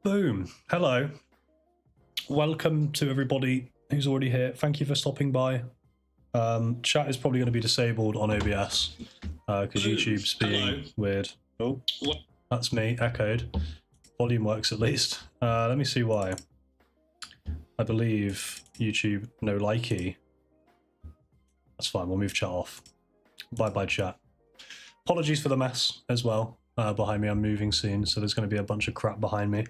Boom. Hello. Welcome to everybody who's already here. Thank you for stopping by. Chat is probably going to be disabled on OBS because YouTube's being weird. Oh, that's me, echoed. Volume works at least. Let me see why. I believe YouTube no likey. That's fine, we'll move chat off. Bye-bye chat. Apologies for the mess as well behind me. I'm moving soon, so there's going to be a bunch of crap behind me.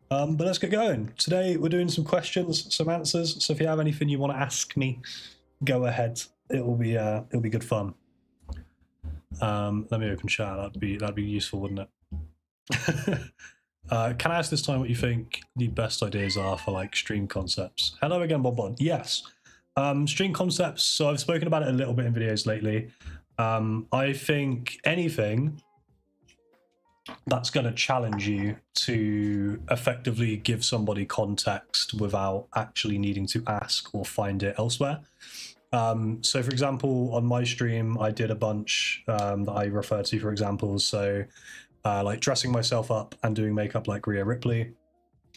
But let's get going. Today we're doing some questions, some answers. So if you have anything you want to ask me, go ahead. It'll be good fun. Let me open chat. That'd be useful, wouldn't it? Can I ask this time what you think the best ideas are for like stream concepts? Hello again, Bob. Yes. Stream concepts. So I've spoken about it a little bit in videos lately. I think anything that's going to challenge you to effectively give somebody context without actually needing to ask or find it elsewhere. So for example, on my stream, I did a bunch that I refer to for examples. So like dressing myself up and doing makeup like Rhea Ripley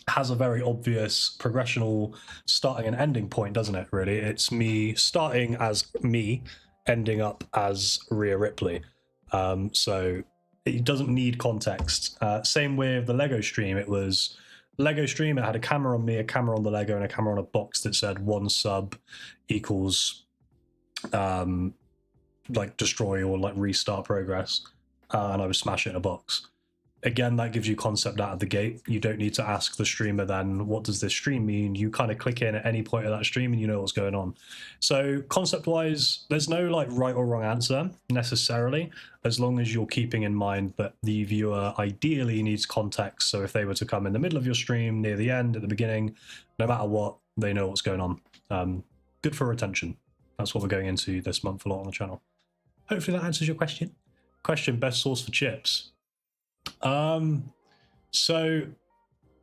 has a very obvious progressional starting and ending point, doesn't it, really? It's me starting as me, ending up as Rhea Ripley. So it doesn't need context. Same with the Lego stream. It was Lego stream. It had a camera on me, a camera on the Lego, and a camera on a box that said 1 sub equals like destroy or like restart progress. And I would smash it in a box. Again, that gives you concept out of the gate. You don't need to ask the streamer then, what does this stream mean? You kind of click in at any point of that stream and you know what's going on. So concept-wise, there's no like right or wrong answer necessarily, as long as you're keeping in mind that the viewer ideally needs context. So if they were to come in the middle of your stream, near the end, at the beginning, no matter what, they know what's going on. Good for retention. That's what we're going into this month a lot on the channel. Hopefully that answers your question. Question, best sauce for chips. So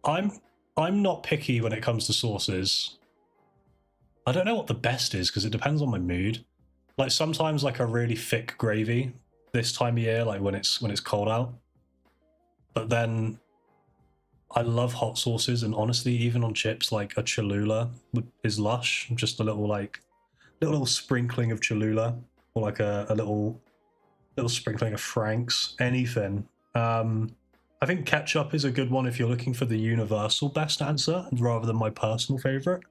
I'm not picky when it comes to sauces. I don't know what the best is because it depends on my mood. Like sometimes like a really thick gravy this time of year, like when it's cold out. But then I love hot sauces, and honestly, even on chips, like a Cholula is lush. Just a little sprinkling of Cholula, or like a little sprinkling of Frank's, anything. I think ketchup is a good one if you're looking for the universal best answer rather than my personal favorite.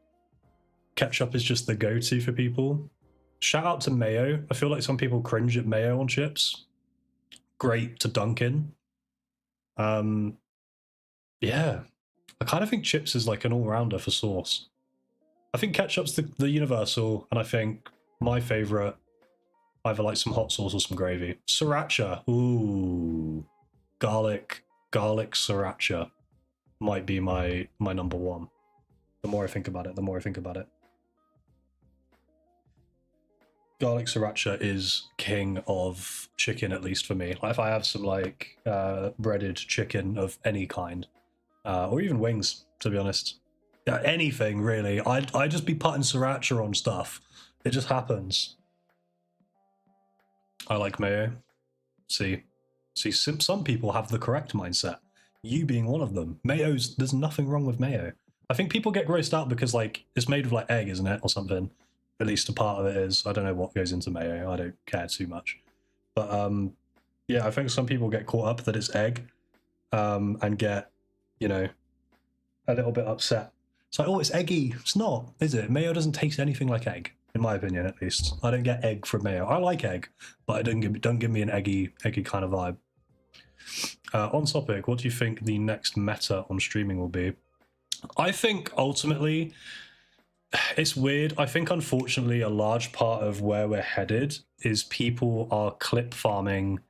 Ketchup is just the go-to for people. Shout out to mayo. I feel like some people cringe at mayo on chips. Great to dunk in. Yeah, I kind of think chips is like an all-rounder for sauce. I think ketchup's the universal, and I think my favorite, either like some hot sauce or some gravy. Sriracha, ooh, garlic sriracha might be my number one. The more I think about it, Garlic sriracha is king of chicken, at least for me. Like if I have some like breaded chicken of any kind, or even wings, to be honest, yeah, anything really, I'd just be putting sriracha on stuff. It just happens. I like mayo. See, some people have the correct mindset. You being one of them. There's nothing wrong with mayo. I think people get grossed out because like it's made with like egg, isn't it, or something? At least a part of it is. I don't know what goes into mayo. I don't care too much. But yeah, I think some people get caught up that it's egg, and get, you know, a little bit upset. It's like, oh, it's eggy. It's not, is it? Mayo doesn't taste anything like egg, in my opinion, at least. I don't get egg from mayo. I like egg, but I don't give me an eggy kind of vibe. On topic, what do you think the next meta on streaming will be? I think ultimately, it's weird. I think unfortunately a large part of where we're headed is people are clip farming,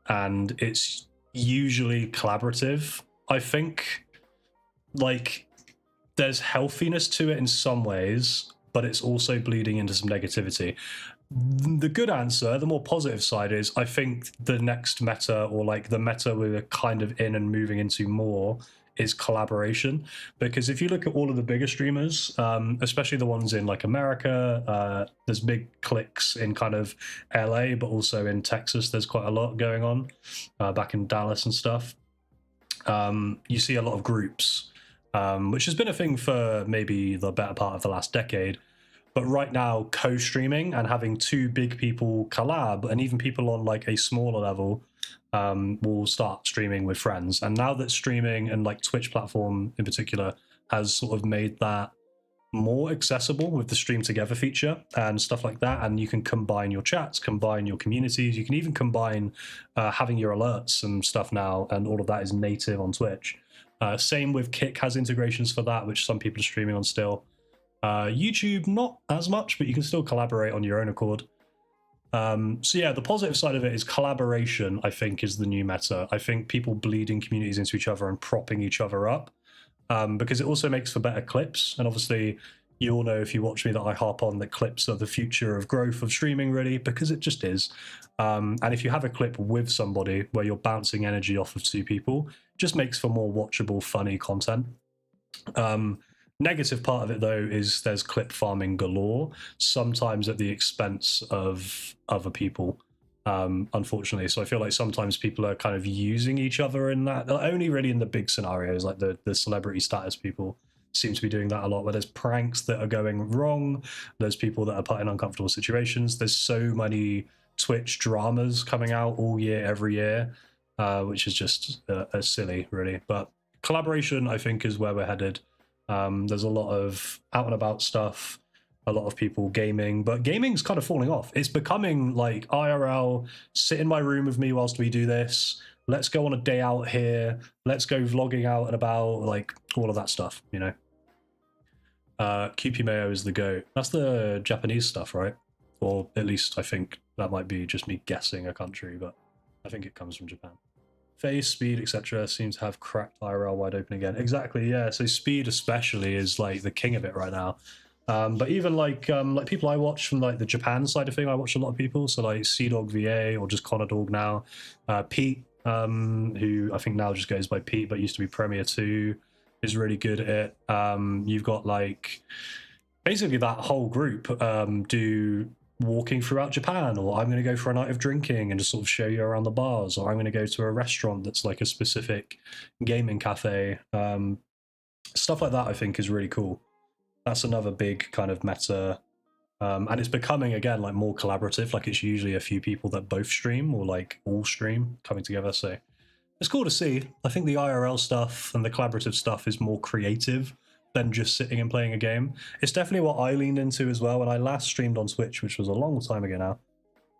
and it's usually collaborative. I think like there's healthiness to it in some ways, but it's also bleeding into some negativity. The good answer, the more positive side, is I think the next meta, or like the meta we're kind of in and moving into more, is collaboration. Because if you look at all of the bigger streamers, especially the ones in like America, there's big cliques in kind of LA, but also in Texas there's quite a lot going on, back in Dallas and stuff. you see a lot of groups, which has been a thing for maybe the better part of the last decade. But right now, co-streaming and having two big people collab, and even people on like a smaller level, will start streaming with friends. And now that streaming and like Twitch platform in particular has sort of made that more accessible with the stream together feature and stuff like that, and you can combine your chats, combine your communities, you can even combine having your alerts and stuff now, and all of that is native on Twitch. Same with Kick has integrations for that, which some people are streaming on still. YouTube not as much, but you can still collaborate on your own accord. So yeah, the positive side of it is collaboration, I think, is the new meta. I think people bleeding communities into each other and propping each other up, because it also makes for better clips. And obviously, you all know if you watch me that I harp on that clips are the future of growth of streaming, really, because it just is. And if you have a clip with somebody where you're bouncing energy off of two people, it just makes for more watchable, funny content. Negative part of it, though, is there's clip farming galore, sometimes at the expense of other people, unfortunately. So I feel like sometimes people are kind of using each other in that, only really in the big scenarios, like the celebrity status people seem to be doing that a lot, where there's pranks that are going wrong, there's people that are put in uncomfortable situations. There's so many Twitch dramas coming out all year, every year, which is just silly, really. But collaboration, I think, is where we're headed. There's a lot of out and about stuff, a lot of people gaming, but gaming's kind of falling off. It's becoming like IRL, sit in my room with me whilst we do this. Let's go on a day out here. Let's go vlogging out and about, like all of that stuff, you know. QP Mayo is the GOAT. That's the Japanese stuff, right? Or at least I think that might be just me guessing a country, but I think it comes from Japan. Phase, speed, etc. seems to have cracked IRL wide open again. Exactly, yeah. So speed especially is like the king of it right now. But even like people I watch from like the Japan side of thing, I watch a lot of people. So like Seadog VA or just Connor Dog now. Pete, who I think now just goes by Pete, but used to be Premier 2, is really good at it. You've got like basically that whole group do walking throughout Japan, or I'm going to go for a night of drinking and just sort of show you around the bars, or I'm going to go to a restaurant that's like a specific gaming cafe. Stuff like that I think is really cool. That's another big kind of meta, and it's becoming again like more collaborative. Like it's usually a few people that both stream or like all stream coming together, so it's cool to see. I think the IRL stuff and the collaborative stuff is more creative than just sitting and playing a game. It's definitely what I leaned into as well. When I last streamed on Twitch, which was a long time ago now,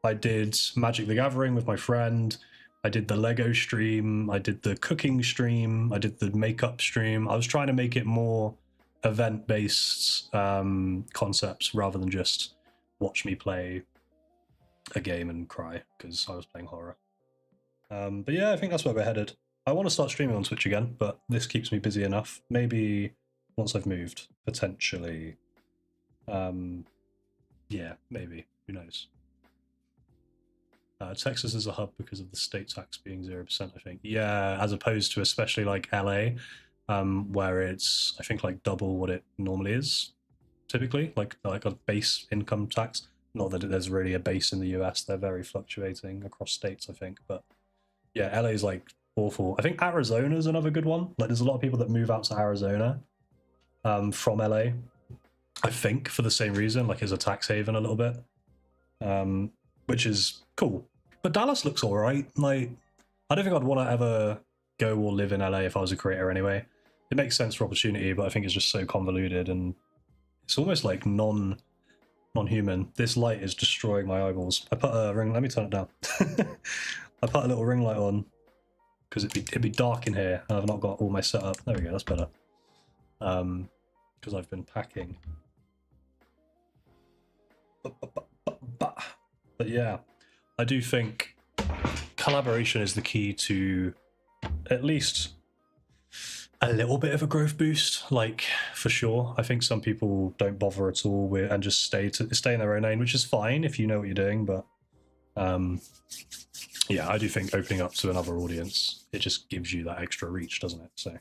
I did Magic the Gathering with my friend. I did the Lego stream. I did the cooking stream. I did the makeup stream. I was trying to make it more event-based concepts rather than just watch me play a game and cry because I was playing horror. But yeah, I think that's where we're headed. I want to start streaming on Twitch again, but this keeps me busy enough. Maybe once I've moved, potentially. Yeah, maybe. Who knows? Texas is a hub because of the state tax being 0%, I think. Yeah, as opposed to especially like LA, where it's, I think, like double what it normally is, typically, like a base income tax. Not that there's really a base in the US. They're very fluctuating across states, I think. But yeah, LA is like awful. I think Arizona is another good one. Like there's a lot of people that move out to Arizona from LA, I think, for the same reason, like as a tax haven a little bit, which is cool. But Dallas looks all right. Like, I don't think I'd want to ever go or live in LA if I was a creator anyway. It makes sense for opportunity, but I think it's just so convoluted and it's almost like non-human. This light is destroying my eyeballs. I put a ring, let me turn it down. I put a little ring light on because it'd be dark in here and I've not got all my setup. There we go, that's better. Because I've been packing. But yeah, I do think collaboration is the key to at least a little bit of a growth boost, like for sure. I think some people don't bother at all with and just stay in their own lane, which is fine if you know what you're doing. But yeah, I do think opening up to another audience, it just gives you that extra reach, doesn't it? So.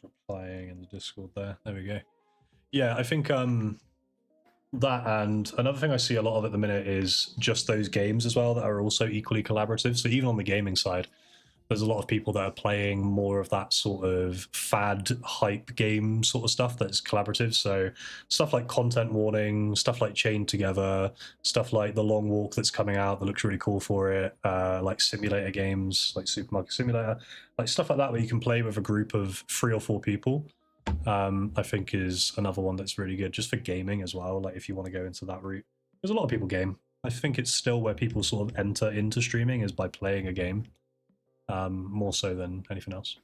Replying in the Discord there. There we go. Yeah, I think That, and another thing I see a lot of at the minute is just those games as well that are also equally collaborative. So even on the gaming side, there's a lot of people that are playing more of that sort of fad hype game sort of stuff that's collaborative. So stuff like Content Warning, stuff like Chained Together, stuff like The Long Walk that's coming out that looks really cool for it, like simulator games like Supermarket Simulator, like stuff like that where you can play with a group of 3 or 4 people. I think is another one that's really good just for gaming as well. Like if you want to go into that route, there's a lot of people game. I think it's still where people sort of enter into streaming is by playing a game, more so than anything else,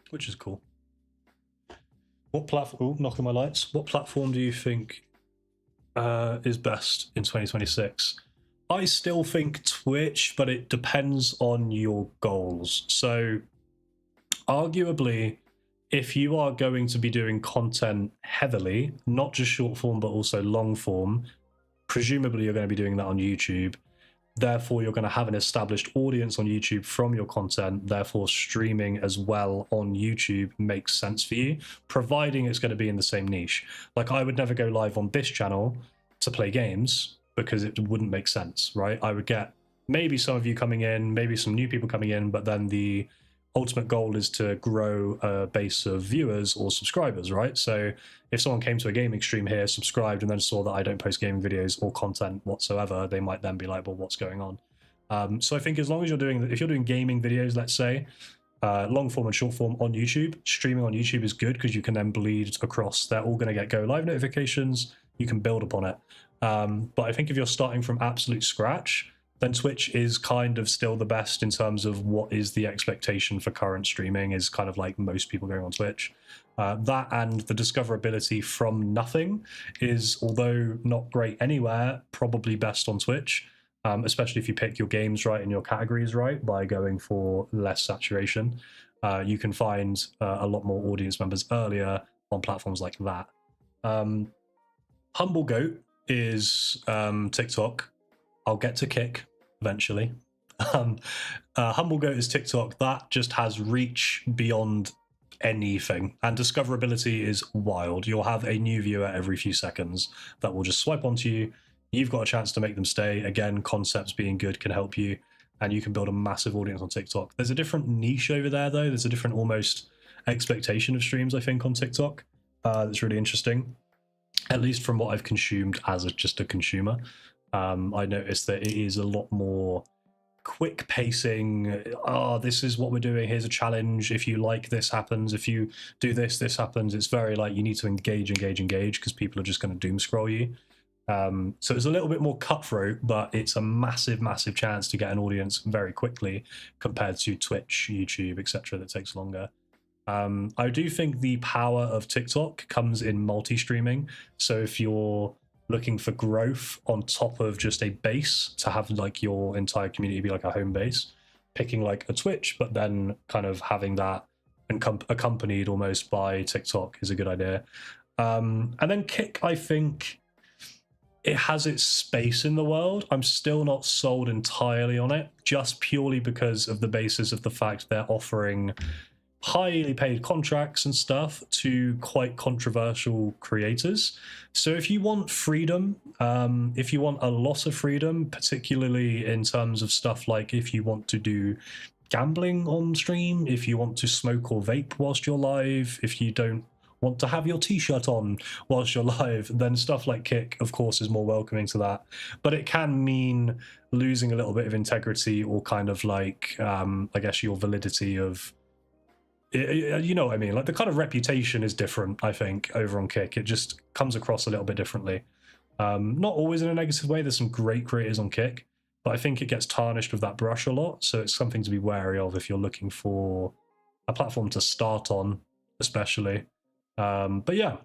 which is cool. What platform? Oh, knocking my lights. What platform do you think is best in 2026? I still think Twitch, but it depends on your goals. So, arguably, if you are going to be doing content heavily, not just short form, but also long form, presumably you're going to be doing that on YouTube. Therefore, you're going to have an established audience on YouTube from your content. Therefore, streaming as well on YouTube makes sense for you, providing it's going to be in the same niche. Like, I would never go live on this channel to play games because it wouldn't make sense, right? I would get maybe some of you coming in, maybe some new people coming in, but then the ultimate goal is to grow a base of viewers or subscribers, right? So if someone came to a gaming stream here, subscribed, and then saw that I don't post gaming videos or content whatsoever, they might then be like, well, what's going on? So I think as long as you're doing, if you're doing gaming videos, let's say, long form and short form on YouTube, streaming on YouTube is good because you can then bleed across. They're all going to get go live notifications. You can build upon it. But I think if you're starting from absolute scratch, then Twitch is kind of still the best in terms of what is the expectation for current streaming is kind of like most people going on Twitch. That and the discoverability from nothing is, although not great anywhere, probably best on Twitch, especially if you pick your games right and your categories right by going for less saturation. You can find a lot more audience members earlier on platforms like that. Humble Goat is TikTok. I'll get to Kick eventually. Humble Goat is TikTok. That just has reach beyond anything, and discoverability is wild. You'll have a new viewer every few seconds that will just swipe onto you. You've got a chance to make them stay. Again, concepts being good can help you, and you can build a massive audience on TikTok. There's a different niche over there, though. There's a different almost expectation of streams, I think, on TikTok. That's really interesting, at least from what I've consumed as just a consumer. I noticed that it is a lot more quick pacing. This is what we're doing, here's a challenge, if you like this happens, if you do this, this happens. It's very like you need to engage because people are just going to doom scroll you. So it's a little bit more cutthroat, but it's a massive chance to get an audience very quickly compared to Twitch, YouTube, etc. that takes longer. I do think the power of TikTok comes in multi-streaming. So if you're looking for growth on top of just a base, to have like your entire community be like a home base, picking like a Twitch, but then kind of having that accompanied almost by TikTok is a good idea. And then Kick, I think it has its space in the world. I'm still not sold entirely on it, just purely because of the basis of the fact they're offering highly paid contracts and stuff to quite controversial creators. So if you want freedom, if you want a lot of freedom, particularly in terms of stuff like if you want to do gambling on stream, if you want to smoke or vape whilst you're live, if you don't want to have your t-shirt on whilst you're live, then stuff like Kick, of course, is more welcoming to that. But it can mean losing a little bit of integrity or kind of like, I guess, your validity of, you know what I mean? Like the kind of reputation is different, I think, over on Kick. It just comes across a little bit differently. Not always in a negative way. There's some great creators on Kick, but I think it gets tarnished with that brush a lot. So it's something to be wary of if you're looking for a platform to start on, especially. But yeah,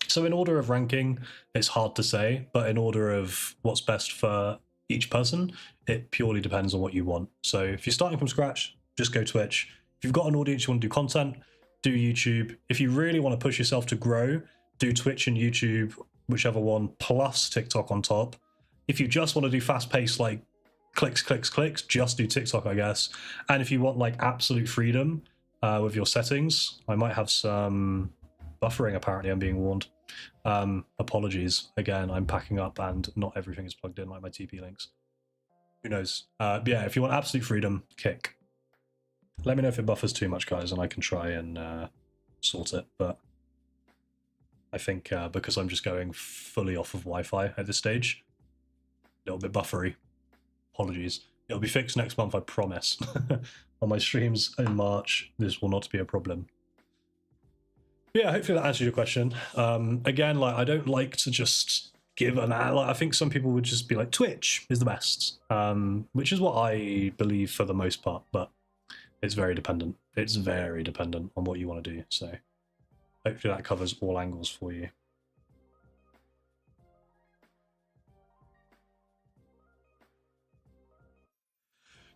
so in order of ranking, it's hard to say, but in order of what's best for each person, it purely depends on what you want. So if you're starting from scratch, just go Twitch. If you've got an audience, you want to do content, do YouTube. If you really want to push yourself to grow, do Twitch and YouTube, whichever one, plus TikTok on top. If you just want to do fast-paced, like clicks, just do TikTok, I guess. And if you want like absolute freedom with your settings, I might have some buffering, apparently, I'm being warned. Apologies. Again, I'm packing up and not everything is plugged in like my TP links. Who knows? But yeah, if you want absolute freedom, kick. Let me know if it buffers too much, guys, and I can try and sort it. But I think because I'm just going fully off of Wi-Fi at this stage, a little bit buffery. Apologies. It'll be fixed next month, I promise. On my streams in March, this will not be a problem. But yeah, hopefully that answers your question. Again, like, I don't like to just give an like, I think some people would just be like, Twitch is the best, which is what I believe for the most part, but it's very dependent. It's very dependent on what you want to do. So hopefully that covers all angles for you.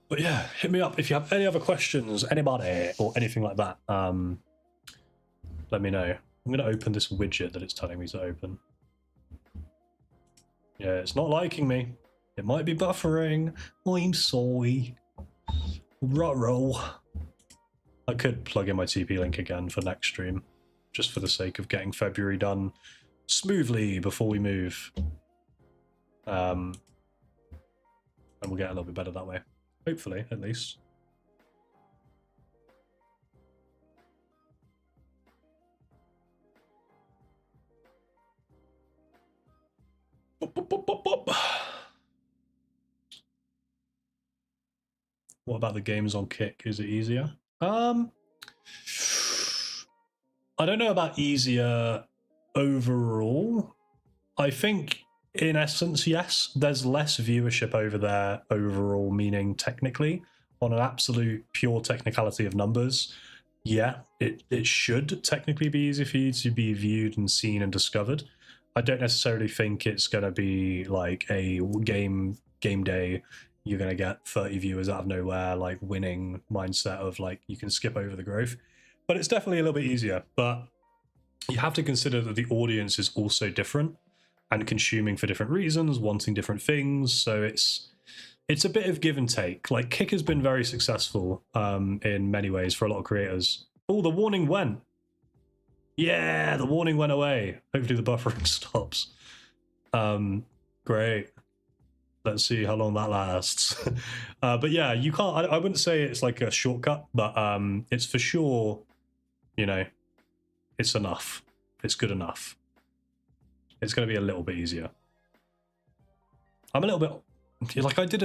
But yeah, hit me up if you have any other questions, anybody, or anything like that. Let me know. I'm going to open this widget that it's telling me to open. Yeah, it's not liking me. It might be buffering. I'm sorry. Ruh-roh. I could plug in my TP link again for next stream, just for the sake of getting February done smoothly before we move. And we'll get a little bit better that way. Hopefully, at least. What about the games on Kick? Is it easier? I don't know about easier overall. I think in essence, yes, there's less viewership over there overall, meaning technically, on an absolute pure technicality of numbers, yeah, it should technically be easy for you to be viewed and seen and discovered. I don't necessarily think it's going to be like a game day, you're going to get 30 viewers out of nowhere, like winning mindset of like you can skip over the growth. But it's definitely a little bit easier. But you have to consider that the audience is also different and consuming for different reasons, wanting different things. So it's a bit of give and take. Like Kick has been very successful in many ways for a lot of creators. Oh, the warning went. Yeah, the warning went away. Hopefully the buffering stops. Great. Let's see how long that lasts. But yeah, you can't, I wouldn't say it's like a shortcut, but it's for sure, you know, it's enough. It's good enough. It's going to be a little bit easier. I'm a little bit, like I did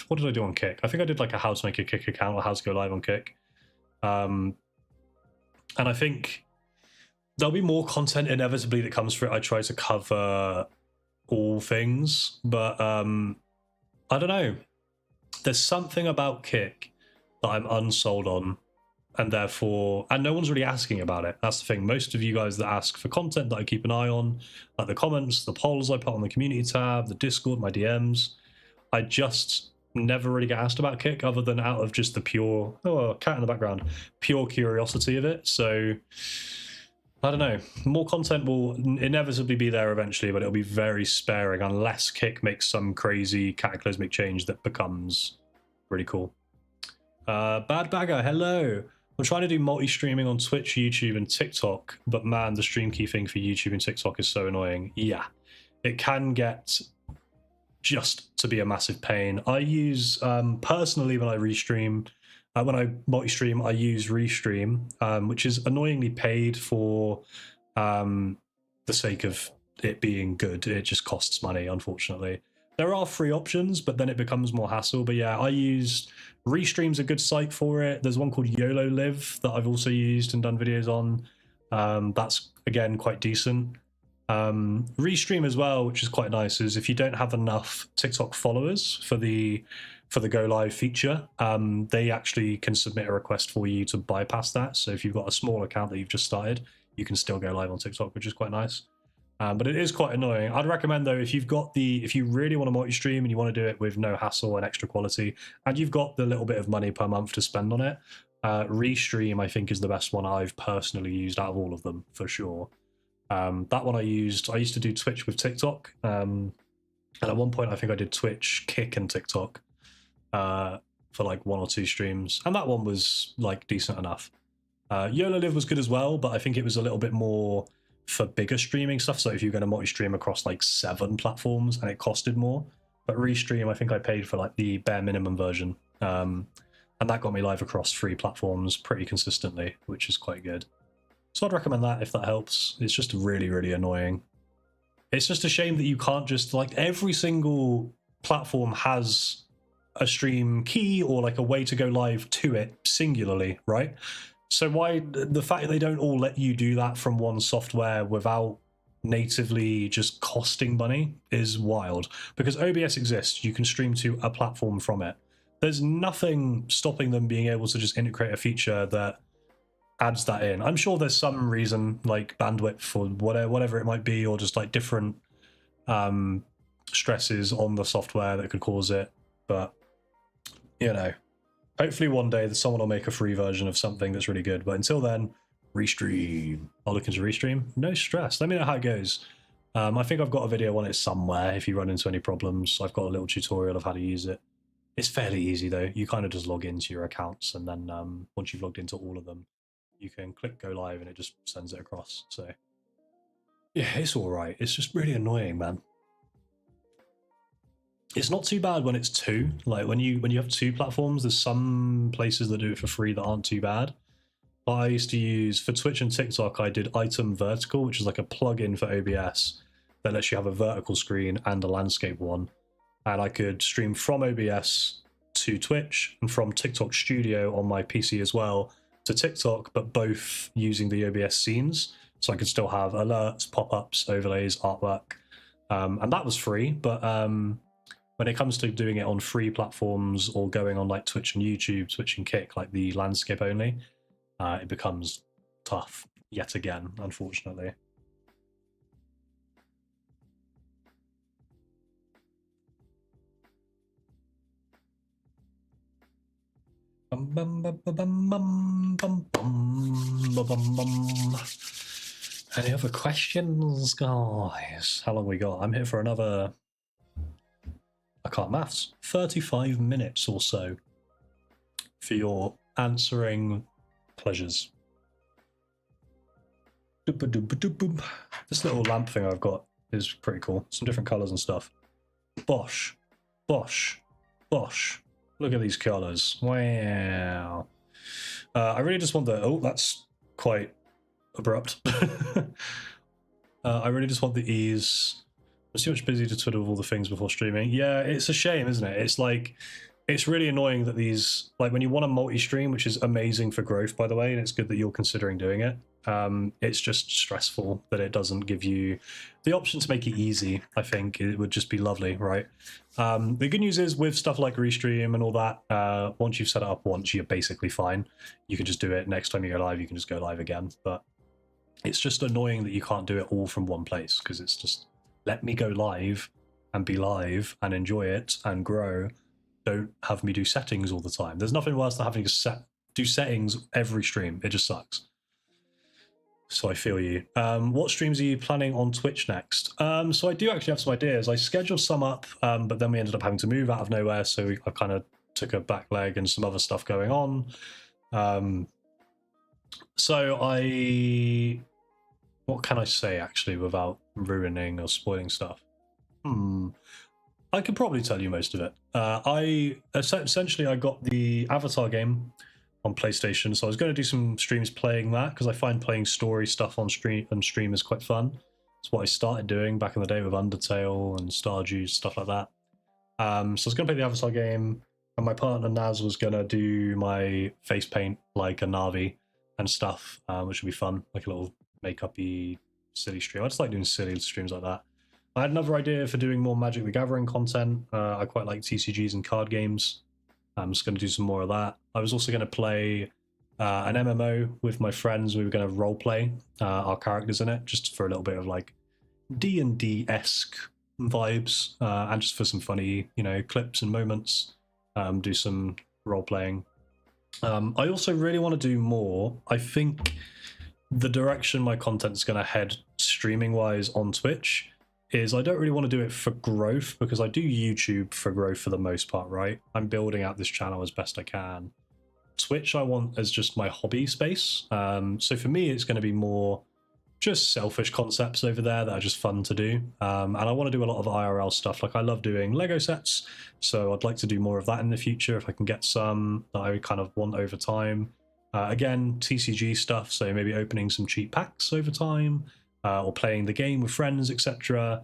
what did I do on Kick? I think I did like a how to make a Kick account or how to go live on Kick. And I think there'll be more content inevitably that comes through it. I try to cover all things, but I don't know. There's something about Kick that I'm unsold on, and therefore, and no one's really asking about it. That's the thing. Most of you guys that ask for content that I keep an eye on, like the comments, the polls I put on the community tab, the Discord, my DMs, I just never really get asked about Kick other than out of just the pure, oh, cat in the background, pure curiosity of it. So I don't know. More content will inevitably be there eventually, but it'll be very sparing unless Kick makes some crazy cataclysmic change that becomes really cool. Bad Bagger, hello. I'm trying to do multi-streaming on Twitch, YouTube, and TikTok, but man, the stream key thing for YouTube and TikTok is so annoying. Yeah, it can get just to be a massive pain. I use, personally, when I restream, when I multi-stream, I use Restream, which is annoyingly paid for the sake of it being good. It just costs money, unfortunately. There are free options, but then it becomes more hassle. But yeah, I used Restream's a good site for it. There's one called YOLO Live that I've also used and done videos on. That's, again, quite decent. Restream as well, which is quite nice, is if you don't have enough TikTok followers for the go live feature, they actually can submit a request for you to bypass that. So if you've got a small account that you've just started, you can still go live on TikTok, which is quite nice. But it is quite annoying. I'd recommend though, if you really want to multi-stream and you want to do it with no hassle and extra quality, and you've got the little bit of money per month to spend on it, Restream I think is the best one I've personally used out of all of them for sure. That one I used to do Twitch with TikTok, and at one point I think I did Twitch, Kick, and TikTok for like 1 or 2 streams, and that one was like decent enough. YOLO Live was good as well, but I think it was a little bit more for bigger streaming stuff. So if you're going to multi-stream across like 7 platforms and it costed more, but Restream, I think I paid for like the bare minimum version. And that got me live across 3 platforms pretty consistently, which is quite good. So I'd recommend that if that helps. It's just really, really annoying. It's just a shame that you can't just, like, every single platform has a stream key or like a way to go live to it singularly, right? So why the fact that they don't all let you do that from one software without natively just costing money is wild. Because OBS exists, you can stream to a platform from it. There's nothing stopping them being able to just integrate a feature that adds that in. I'm sure there's some reason, like bandwidth or whatever it might be, or just like different stresses on the software that could cause it. But, you know, hopefully one day that someone will make a free version of something that's really good. But until then, Restream. I'll look into Restream. No stress. Let me know how it goes. I think I've got a video on it somewhere if you run into any problems. I've got a little tutorial of how to use it. It's fairly easy though. You kind of just log into your accounts, and then once you've logged into all of them, you can click go live and it just sends it across. So yeah, it's all right. It's just really annoying, man. It's not too bad when it's 2. Like when you have 2 platforms, there's some places that do it for free that aren't too bad. But I used to use, for Twitch and TikTok, I did Item Vertical, which is like a plugin for OBS that lets you have a vertical screen and a landscape one. And I could stream from OBS to Twitch and from TikTok Studio on my PC as well to TikTok, but both using the OBS scenes. So I could still have alerts, pop-ups, overlays, artwork. And that was free, but when it comes to doing it on free platforms or going on like Twitch and YouTube, Twitch and Kick, like the landscape only, it becomes tough yet again, unfortunately. Any other questions, guys? How long we got? I'm here for another, I can't maths, 35 minutes or so for your answering pleasures. This little lamp thing I've got is pretty cool. Some different colors and stuff. Bosh, bosh, bosh. Look at these colors. Wow. I really just want the, oh, that's quite abrupt. I really just want the ease. I'm too much busy to twiddle with all the things before streaming. Yeah, it's a shame, isn't it? It's like, it's really annoying that these, like when you want to multi-stream, which is amazing for growth, by the way, and it's good that you're considering doing it. It's just stressful that it doesn't give you the option to make it easy. I think it would just be lovely, right? The good news is with stuff like Restream and all that, once you've set it up once, you're basically fine. You can just do it next time you go live, you can just go live again. But it's just annoying that you can't do it all from one place, because it's just, let me go live and be live and enjoy it and grow. Don't have me do settings all the time. There's nothing worse than having to do settings every stream. It just sucks. So I feel you. What streams are you planning on Twitch next? So I do actually have some ideas. I scheduled some up, but then we ended up having to move out of nowhere. So I kind of took a back leg and some other stuff going on. What can I say actually without ruining or spoiling stuff? I could probably tell you most of it. Essentially I got the Avatar game on PlayStation, so I was going to do some streams playing that, because I find playing story stuff on stream is quite fun. It's what I started doing back in the day with Undertale and Stardew, stuff like that. So I was going to play the Avatar game, and my partner Naz was going to do my face paint like a Na'vi and stuff, which would be fun, like a little makeup-y silly stream. I just like doing silly streams like that. I had another idea for doing more Magic the Gathering content. I quite like TCGs and card games. I'm just going to do some more of that. I was also going to play an MMO with my friends. We were going to role play our characters in it, just for a little bit of like D&D-esque vibes, and just for some funny, clips and moments. Do some role playing. I also really want to do more. I think the direction my content's going to head streaming wise on Twitch is I don't really want to do it for growth, because I do YouTube for growth for the most part, right? I'm building out this channel as best I can. Twitch I want as just my hobby space. So for me, it's going to be more just selfish concepts over there that are just fun to do. And I want to do a lot of IRL stuff. Like I love doing Lego sets, so I'd like to do more of that in the future if I can get some that I kind of want over time. Again, TCG stuff, so maybe opening some cheap packs over time, or playing the game with friends, etc.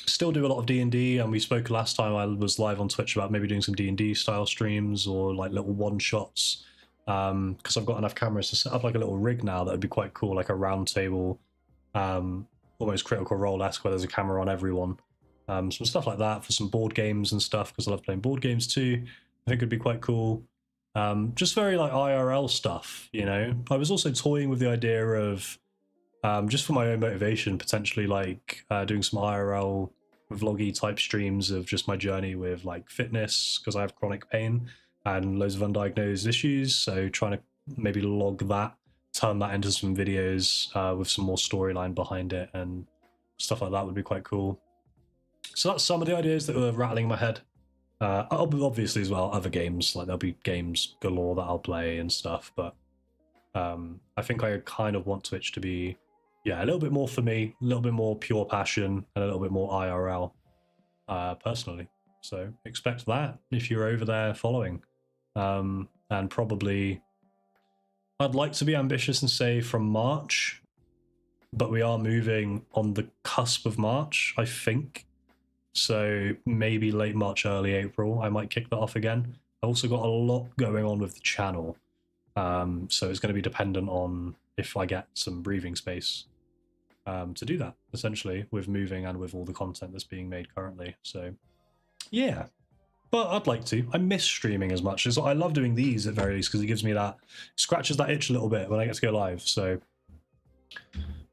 Still do a lot of D&D, and we spoke last time I was live on Twitch about maybe doing some D&D style streams or like little one-shots. Because I've got enough cameras to set up like a little rig now that would be quite cool, like a round table, almost Critical Role-esque, where there's a camera on everyone. Some stuff like that for some board games and stuff, because I love playing board games too. I think it'd be quite cool. Just very like IRL stuff, you know. I was also toying with the idea of, just for my own motivation, potentially like doing some IRL vloggy type streams of just my journey with like fitness, because I have chronic pain and loads of undiagnosed issues, so trying to maybe log that, turn that into some videos with some more storyline behind it and stuff like that would be quite cool. So that's some of the ideas that were rattling in my head. Obviously as well, other games, like there'll be games galore that I'll play and stuff, but I think I kind of want Twitch to be, yeah, a little bit more for me, a little bit more pure passion, and a little bit more IRL, personally. So expect that if you're over there following. And probably I'd like to be ambitious and say from March, but we are moving on the cusp of March, I think. So maybe late March, early April, I might kick that off again. I've also got a lot going on with the channel. So it's going to be dependent on if I get some breathing space to do that, essentially, with moving and with all the content that's being made currently. So yeah. But I'd like to. I miss streaming as much as I love doing these at very least, because it gives me that, scratches that itch a little bit when I get to go live. So,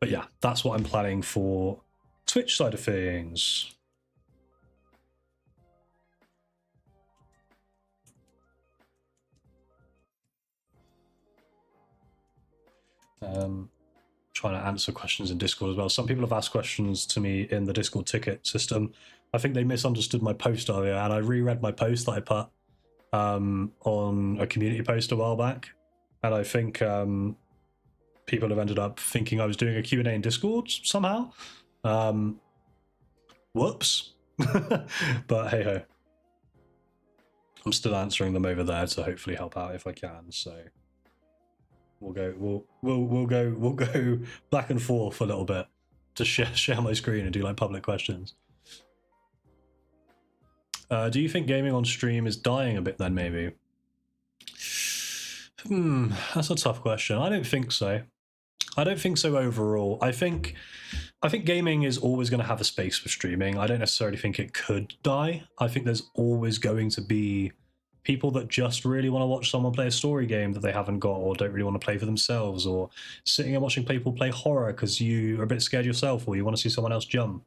but yeah, that's what I'm planning for Twitch side of things. Trying to answer questions in Discord as well. Some people have asked questions to me in the Discord ticket system. I think they misunderstood my post earlier, and I reread my post that I put on a community post a while back, and I think people have ended up thinking I was doing a Q&A in Discord somehow. Whoops. But hey ho. I'm still answering them over there to hopefully help out if I can, so we'll go back and forth a little bit to share my screen and do like public questions. Do you think gaming on stream is dying a bit then, maybe? That's a tough question. I don't think so. I don't think so overall. I think gaming is always going to have a space for streaming. I don't necessarily think it could die. I think there's always going to be people that just really want to watch someone play a story game that they haven't got, or don't really want to play for themselves, or sitting and watching people play horror because you are a bit scared yourself, or you want to see someone else jump,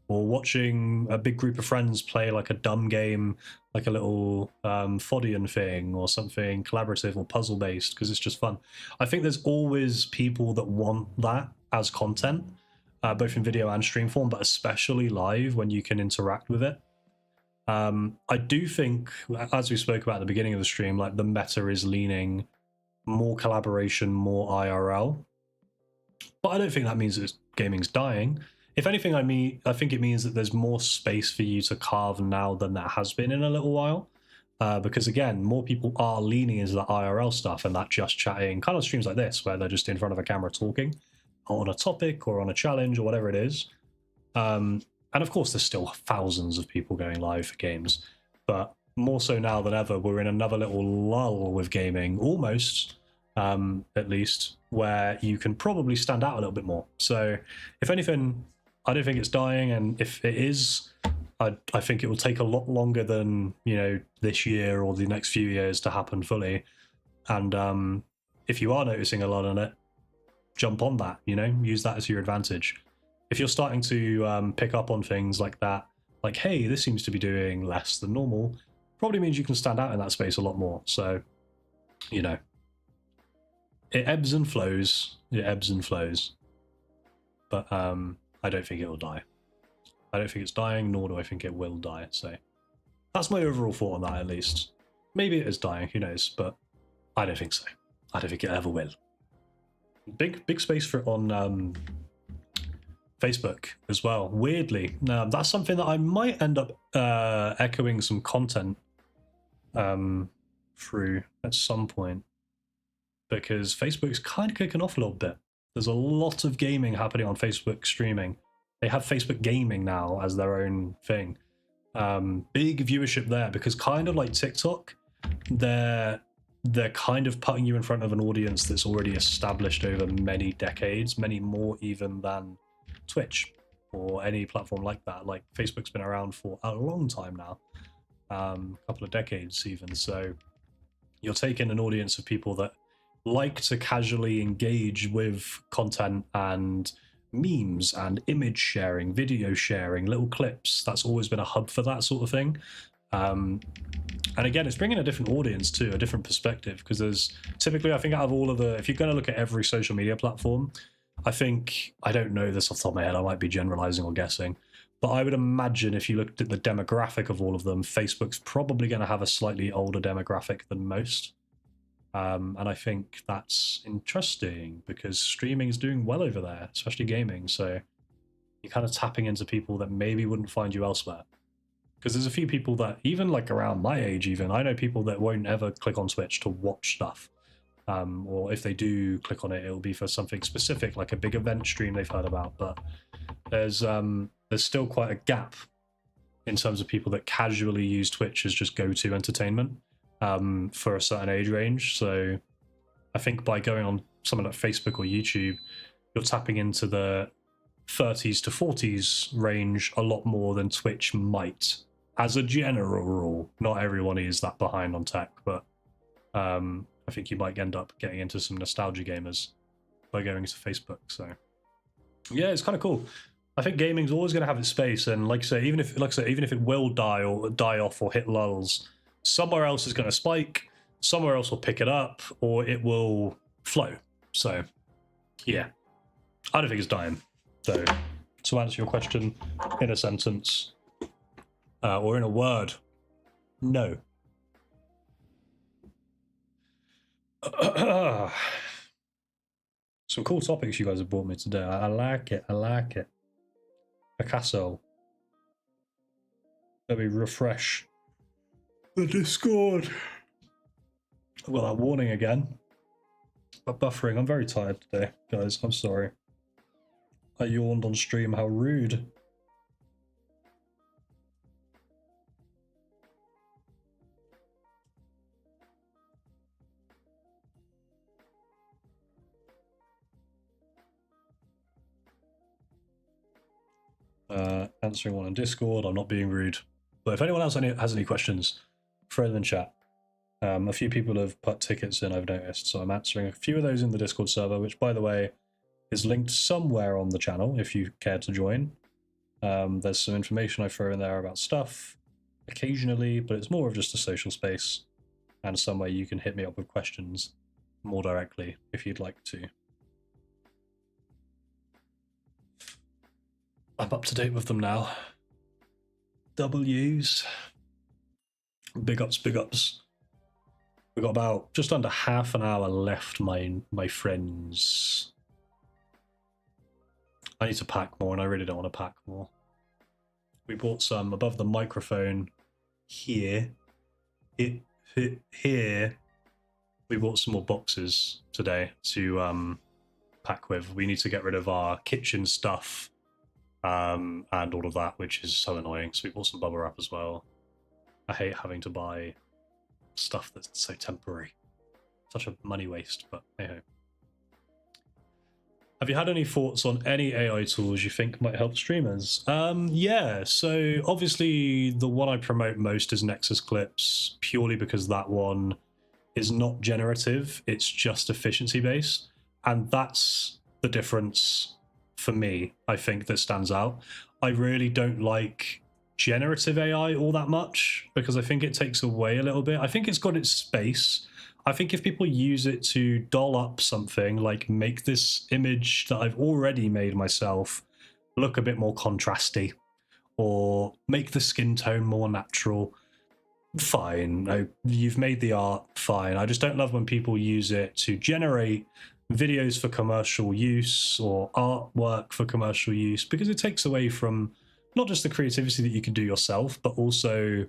or watching a big group of friends play like a dumb game, like a little Fodian thing or something collaborative or puzzle based because it's just fun. I think there's always people that want that as content, both in video and stream form, but especially live when you can interact with it. I do think, as we spoke about at the beginning of the stream, like the meta is leaning more collaboration, more IRL, but I don't think that means that gaming's dying. If anything, I think it means that there's more space for you to carve now than there has been in a little while. Because again, more people are leaning into that IRL stuff and that just chatting kind of streams like this, where they're just in front of a camera talking on a topic or on a challenge or whatever it is. And of course, there's still thousands of people going live for games, but more so now than ever, we're in another little lull with gaming, almost, at least, where you can probably stand out a little bit more. So if anything, I don't think it's dying, and if it is, I think it will take a lot longer than, you know, this year or the next few years to happen fully. And if you are noticing a lot on it, jump on that, you know, use that as your advantage. If you're starting to pick up on things like that, like, hey, this seems to be doing less than normal, probably means you can stand out in that space a lot more. So, you know, it ebbs and flows. It ebbs and flows. But I don't think it will die. I don't think it's dying, nor do I think it will die. So that's my overall thought on that, at least. Maybe it is dying, who knows, but I don't think so. I don't think it ever will. Big space for it on Facebook as well. Weirdly, now that's something that I might end up echoing some content through at some point, because Facebook's kind of kicking off a little bit. There's a lot of gaming happening on Facebook streaming. They have Facebook Gaming now as their own thing. Big viewership there, because kind of like TikTok, they're kind of putting you in front of an audience that's already established over many decades, many more even than Twitch or any platform like that. Like Facebook's been around for a long time now, a couple of decades even. So you're taking an audience of people that like to casually engage with content and memes and image sharing, video sharing, little clips. That's always been a hub for that sort of thing. And again, it's bringing a different audience too, a different perspective, because there's typically, I think out of all of the, if you're going to look at every social media platform, I think, I don't know this off the top of my head, I might be generalizing or guessing, but I would imagine if you looked at the demographic of all of them, Facebook's probably going to have a slightly older demographic than most. And I think that's interesting because streaming is doing well over there, especially gaming. So you're kind of tapping into people that maybe wouldn't find you elsewhere. Because there's a few people that, even like around my age even, I know people that won't ever click on Twitch to watch stuff. Or if they do click on it, it'll be for something specific, like a big event stream they've heard about. But there's still quite a gap in terms of people that casually use Twitch as just go-to entertainment for a certain age range. So I think by going on something like Facebook or YouTube, you're tapping into the 30s to 40s range a lot more than Twitch might. As a general rule, not everyone is that behind on tech, but I think you might end up getting into some nostalgia gamers by going to Facebook. So yeah, it's kind of cool. I think gaming's always going to have its space, and like I say, even if it will die off or hit lulls, somewhere else is going to spike, somewhere else will pick it up, or it will flow. So yeah, I don't think it's dying. So to answer your question in a sentence, or in a word, no. Some cool topics you guys have brought me today. I like it. I like it. Picasso. Let me refresh the Discord. Well, that warning again. But buffering. I'm very tired today, guys. I'm sorry. I yawned on stream. How rude. Answering one on Discord. I'm not being rude. But if anyone else has any questions, throw them in chat. A few people have put tickets in, I've noticed, so I'm answering a few of those in the Discord server, which, by the way, is linked somewhere on the channel if you care to join. There's some information I throw in there about stuff occasionally, but it's more of just a social space and somewhere you can hit me up with questions more directly if you'd like to. I'm up to date with them now. W's. Big ups, big ups. We've got about just under half an hour left, my friends. I need to pack more, and I really don't want to pack more. We bought some above the microphone here. Here. We bought some more boxes today to pack with. We need to get rid of our kitchen stuff and all of that, which is so annoying. So we bought some bubble wrap as well. I hate having to buy stuff that's so temporary. Such a money waste, but hey ho. Have you had any thoughts on any AI tools you think might help streamers? Yeah, so obviously the one I promote most is Nexus Clips, purely because that one is not generative, it's just efficiency based. And that's the difference for me, I think, that stands out. I really don't like generative AI all that much because I think it takes away a little bit. I think it's got its space. I think if people use it to doll up something, like make this image that I've already made myself look a bit more contrasty, or make the skin tone more natural, fine. You've made the art, fine. I just don't love when people use it to generate videos for commercial use or artwork for commercial use, because it takes away from not just the creativity that you can do yourself, but also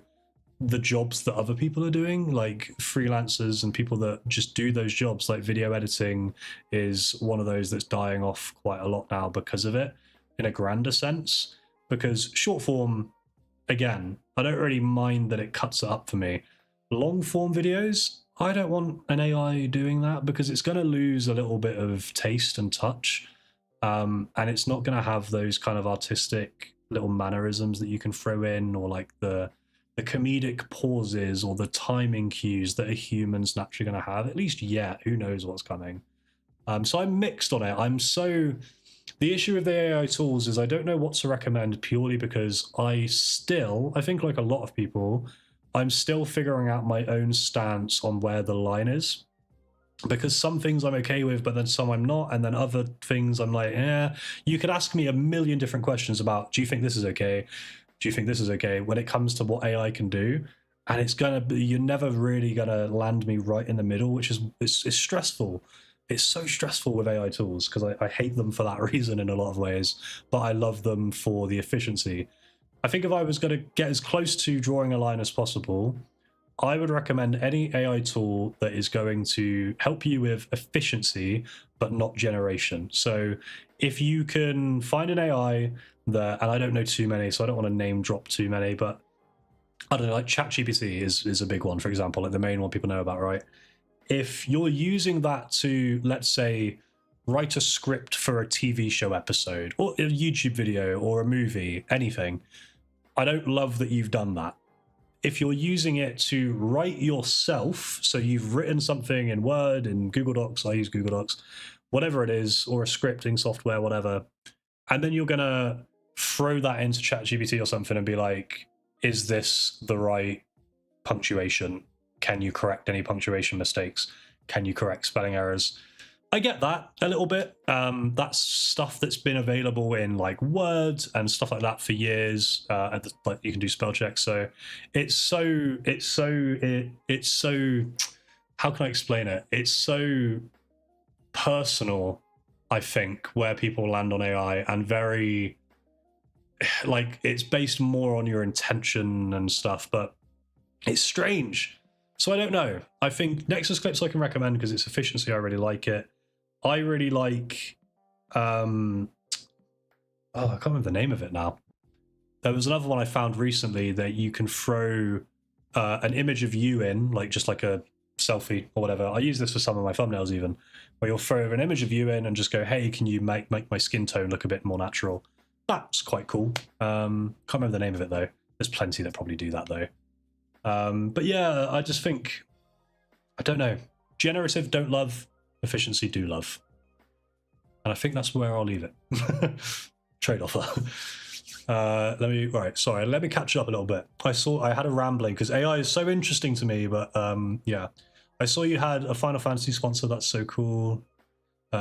the jobs that other people are doing, like freelancers and people that just do those jobs. Like video editing is one of those that's dying off quite a lot now because of it, in a grander sense. Because short form, again, I don't really mind that it cuts it up for me. Long form videos, I don't want an AI doing that, because it's going to lose a little bit of taste and touch, and it's not going to have those kind of artistic little mannerisms that you can throw in, or like the comedic pauses or the timing cues that a human's naturally going to have, at least yet. Who knows what's coming. So I'm mixed on it. The issue with the AI tools is I don't know what to recommend, purely because I think like a lot of people, I'm still figuring out my own stance on where the line is. Because some things I'm okay with, but then some I'm not, and then other things I'm like, you could ask me a million different questions about, do you think this is okay? Do you think this is okay? When it comes to what AI can do, and you're never really gonna land me right in the middle, which is it's stressful. It's so stressful with AI tools, because I hate them for that reason in a lot of ways, but I love them for the efficiency. I think if I was going to get as close to drawing a line as possible, I would recommend any AI tool that is going to help you with efficiency, but not generation. So if you can find an AI that, and I don't know too many, so I don't want to name drop too many, but I don't know, like ChatGPT is a big one, for example, like the main one people know about, right? If you're using that to, let's say, write a script for a TV show episode or a YouTube video or a movie, anything, I don't love that you've done that. If you're using it to write yourself, so you've written something in Word, in Google Docs, I use Google Docs, whatever it is, or a scripting software, whatever, and then you're going to throw that into ChatGPT or something and be like, is this the right punctuation? Can you correct any punctuation mistakes? Can you correct spelling errors? I get that a little bit. That's stuff that's been available in like Word and stuff like that for years. Like you can do spell checks. So it's so how can I explain it? It's so personal, I think, where people land on AI, and very like it's based more on your intention and stuff, but it's strange. So I don't know. I think Nexus Clips I can recommend because it's efficiency. I really like it. I really like, I can't remember the name of it now. There was another one I found recently that you can throw an image of you in, like just like a selfie or whatever. I use this for some of my thumbnails even, where you'll throw an image of you in and just go, hey, can you make my skin tone look a bit more natural? That's quite cool. Can't remember the name of it though. There's plenty that probably do that though. But yeah, I just think, I don't know. Generative, don't love. Efficiency, do love. And I think that's where I'll leave it. Trade offer. Let me catch up a little bit. I had a rambling because AI is so interesting to me, but yeah. I saw you had a Final Fantasy sponsor. That's so cool.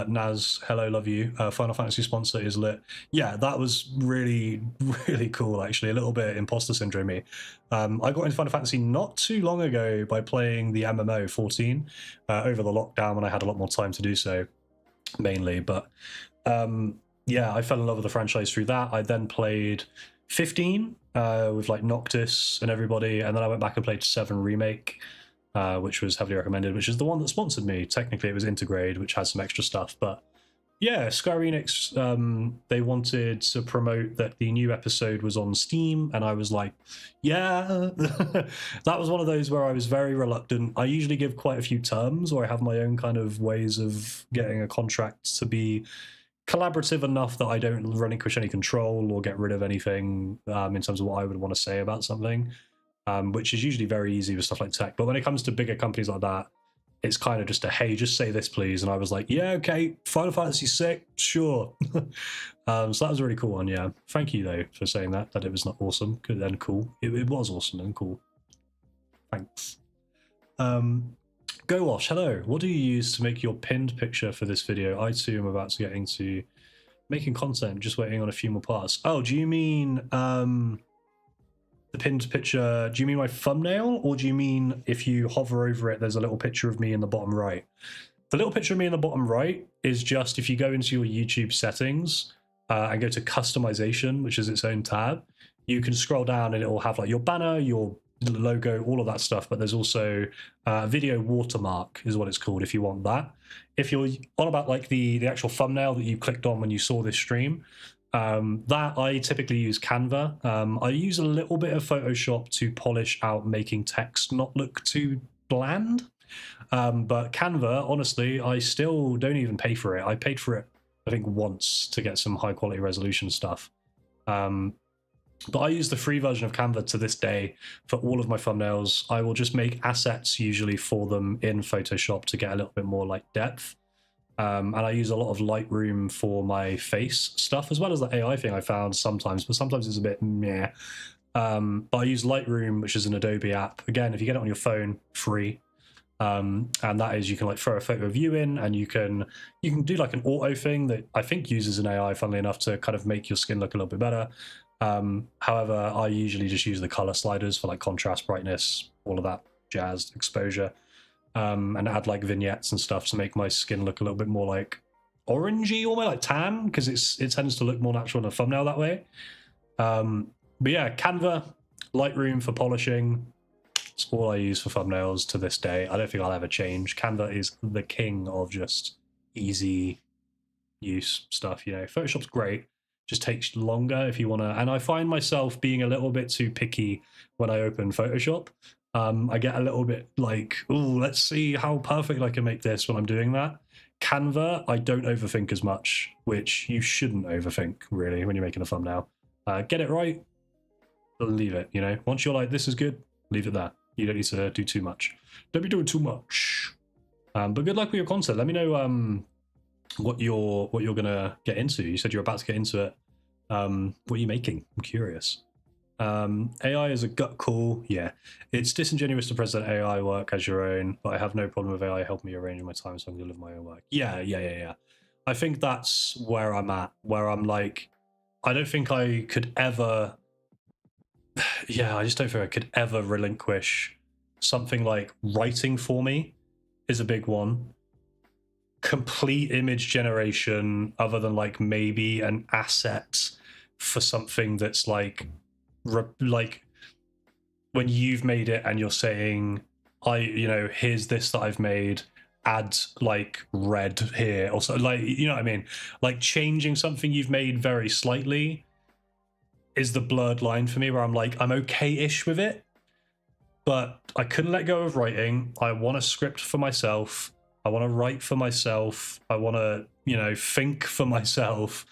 Naz, hello, love you. Final Fantasy sponsor is lit. Yeah, that was really, really cool, actually. A little bit imposter syndrome-y. I got into Final Fantasy not too long ago by playing the MMO 14 over the lockdown when I had a lot more time to do so, mainly. But yeah, I fell in love with the franchise through that. I then played 15 with like Noctis and everybody, and then I went back and played 7 Remake. Which was heavily recommended, which is the one that sponsored me. Technically, it was Intergrade, which has some extra stuff. But yeah, Square Enix, they wanted to promote that the new episode was on Steam, and I was like, yeah. That was one of those where I was very reluctant. I usually give quite a few terms, or I have my own kind of ways of getting a contract to be collaborative enough that I don't relinquish any control or get rid of anything in terms of what I would want to say about something. Which is usually very easy with stuff like tech. But when it comes to bigger companies like that, it's kind of just a, hey, just say this, please. And I was like, yeah, okay, Final Fantasy VI, sure. So that was a really cool one, yeah. Thank you, though, for saying that it was not awesome. Good and cool. It was awesome and cool. Thanks. Go Wash, hello. What do you use to make your pinned picture for this video? I, too, am about to get into making content, just waiting on a few more parts. Oh, do you mean... the pinned picture, do you mean my thumbnail, or do you mean if you hover over it there's a little picture of me in the bottom right? The little picture of me in the bottom right is just if you go into your YouTube settings and go to customization, which is its own tab, you can scroll down and it will have like your banner, your logo, all of that stuff. But there's also video watermark is what it's called if you want that. If you're on about like the actual thumbnail that you clicked on when you saw this stream, that I typically use Canva. I use a little bit of Photoshop to polish out making text not look too bland. But Canva, honestly, I still don't even pay for it. I paid for it, I think, once to get some high quality resolution stuff. But I use the free version of Canva to this day for all of my thumbnails. I will just make assets usually for them in Photoshop to get a little bit more like depth. And I use a lot of Lightroom for my face stuff, as well as the AI thing I found sometimes, but sometimes it's a bit meh. But I use Lightroom, which is an Adobe app. Again, if you get it on your phone, free. And that is, you can like throw a photo of you in, and you can do like an auto thing that I think uses an AI, funnily enough, to kind of make your skin look a little bit better. However, I usually just use the color sliders for like contrast, brightness, all of that jazz, exposure, and add like vignettes and stuff to make my skin look a little bit more like orangey, almost like tan, because it tends to look more natural in a thumbnail that way. But yeah, Canva, Lightroom for polishing. It's all I use for thumbnails to this day. I don't think I'll ever change. Canva is the king of just easy use stuff. You know, Photoshop's great. Just takes longer if you want to. And I find myself being a little bit too picky when I open Photoshop. I get a little bit like, oh, let's see how perfect I can make this when I'm doing that. Canva, I don't overthink as much, which you shouldn't overthink really when you're making a thumbnail. Get it right, leave it. You know, once you're like, this is good, leave it there. You don't need to do too much. Don't be doing too much. But good luck with your content. Let me know what you're gonna get into. You said you're about to get into it. What are you making? I'm curious. AI is a gut call. Yeah, it's disingenuous to present AI work as your own, but I have no problem with AI helping me arrange my time so I can deliver my own work. Yeah. I think that's where I'm at, where I'm like, I don't think I could ever I just don't think I could ever relinquish something like writing for me is a big one. Complete image generation, other than like maybe an asset for something that's like when you've made it and you're saying, here's this that I've made, add like red here, or so, like, you know what I mean? Like changing something you've made very slightly is the blurred line for me, where I'm like, I'm okay-ish with it, but I couldn't let go of writing. I want a script for myself. I want to write for myself. I want to, think for myself,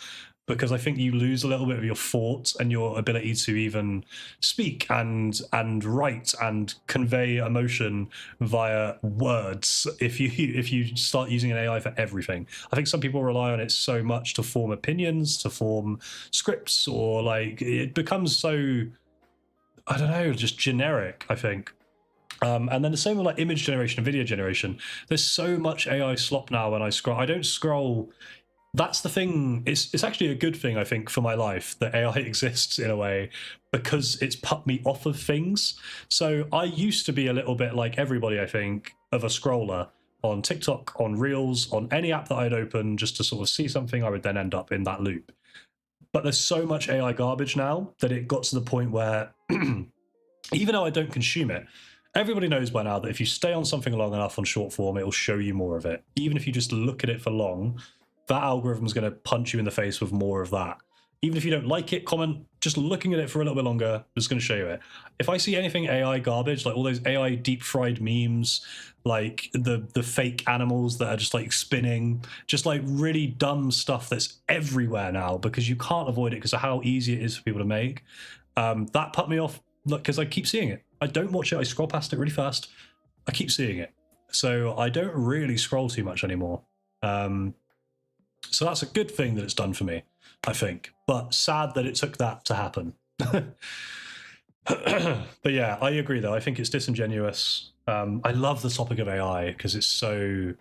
because I think you lose a little bit of your thought and your ability to even speak and write and convey emotion via words if you start using an AI for everything. I think some people rely on it so much to form opinions, to form scripts, or like it becomes so, I don't know, just generic, I think. And then the same with like image generation and video generation. There's so much AI slop now when I scroll. I don't scroll. That's the thing. It's actually a good thing, I think, for my life that AI exists in a way, because it's put me off of things. So I used to be a little bit like everybody, I think, of a scroller on TikTok, on Reels, on any app that I'd open just to sort of see something. I would then end up in that loop. But there's so much AI garbage now that it got to the point where even though I don't consume it, everybody knows by now that if you stay on something long enough on short form, it will show you more of it. Even if you just look at it for long, that algorithm is going to punch you in the face with more of that. Even if you don't like it, comment, just looking at it for a little bit longer, it's going to show you it. If I see anything AI garbage, like all those AI deep fried memes, like the fake animals that are just like spinning, just like really dumb stuff that's everywhere now because you can't avoid it because of how easy it is for people to make, that put me off because I keep seeing it. I don't watch it, I scroll past it really fast. I keep seeing it. So I don't really scroll too much anymore. So that's a good thing that it's done for me, I think. But sad that it took that to happen. But yeah, I agree though. I think it's disingenuous. I love the topic of AI because it's so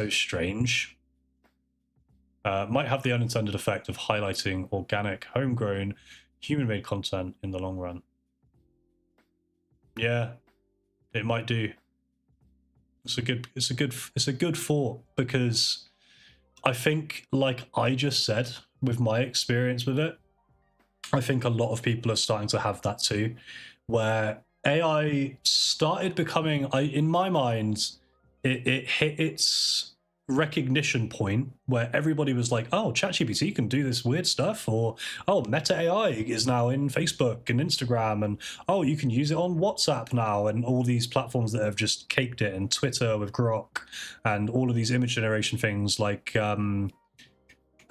strange. Might have the unintended effect of highlighting organic, homegrown, human-made content in the long run. Yeah, it might do. It's a good thought, because I think, like I just said, with my experience with it, I think a lot of people are starting to have that too, where AI started becoming, in my mind, it hit its recognition point where everybody was like, oh, ChatGPT can do this weird stuff, or oh, Meta AI is now in Facebook and Instagram, and oh, you can use it on WhatsApp now, and all these platforms that have just caked it, and Twitter with Grok, and all of these image generation things like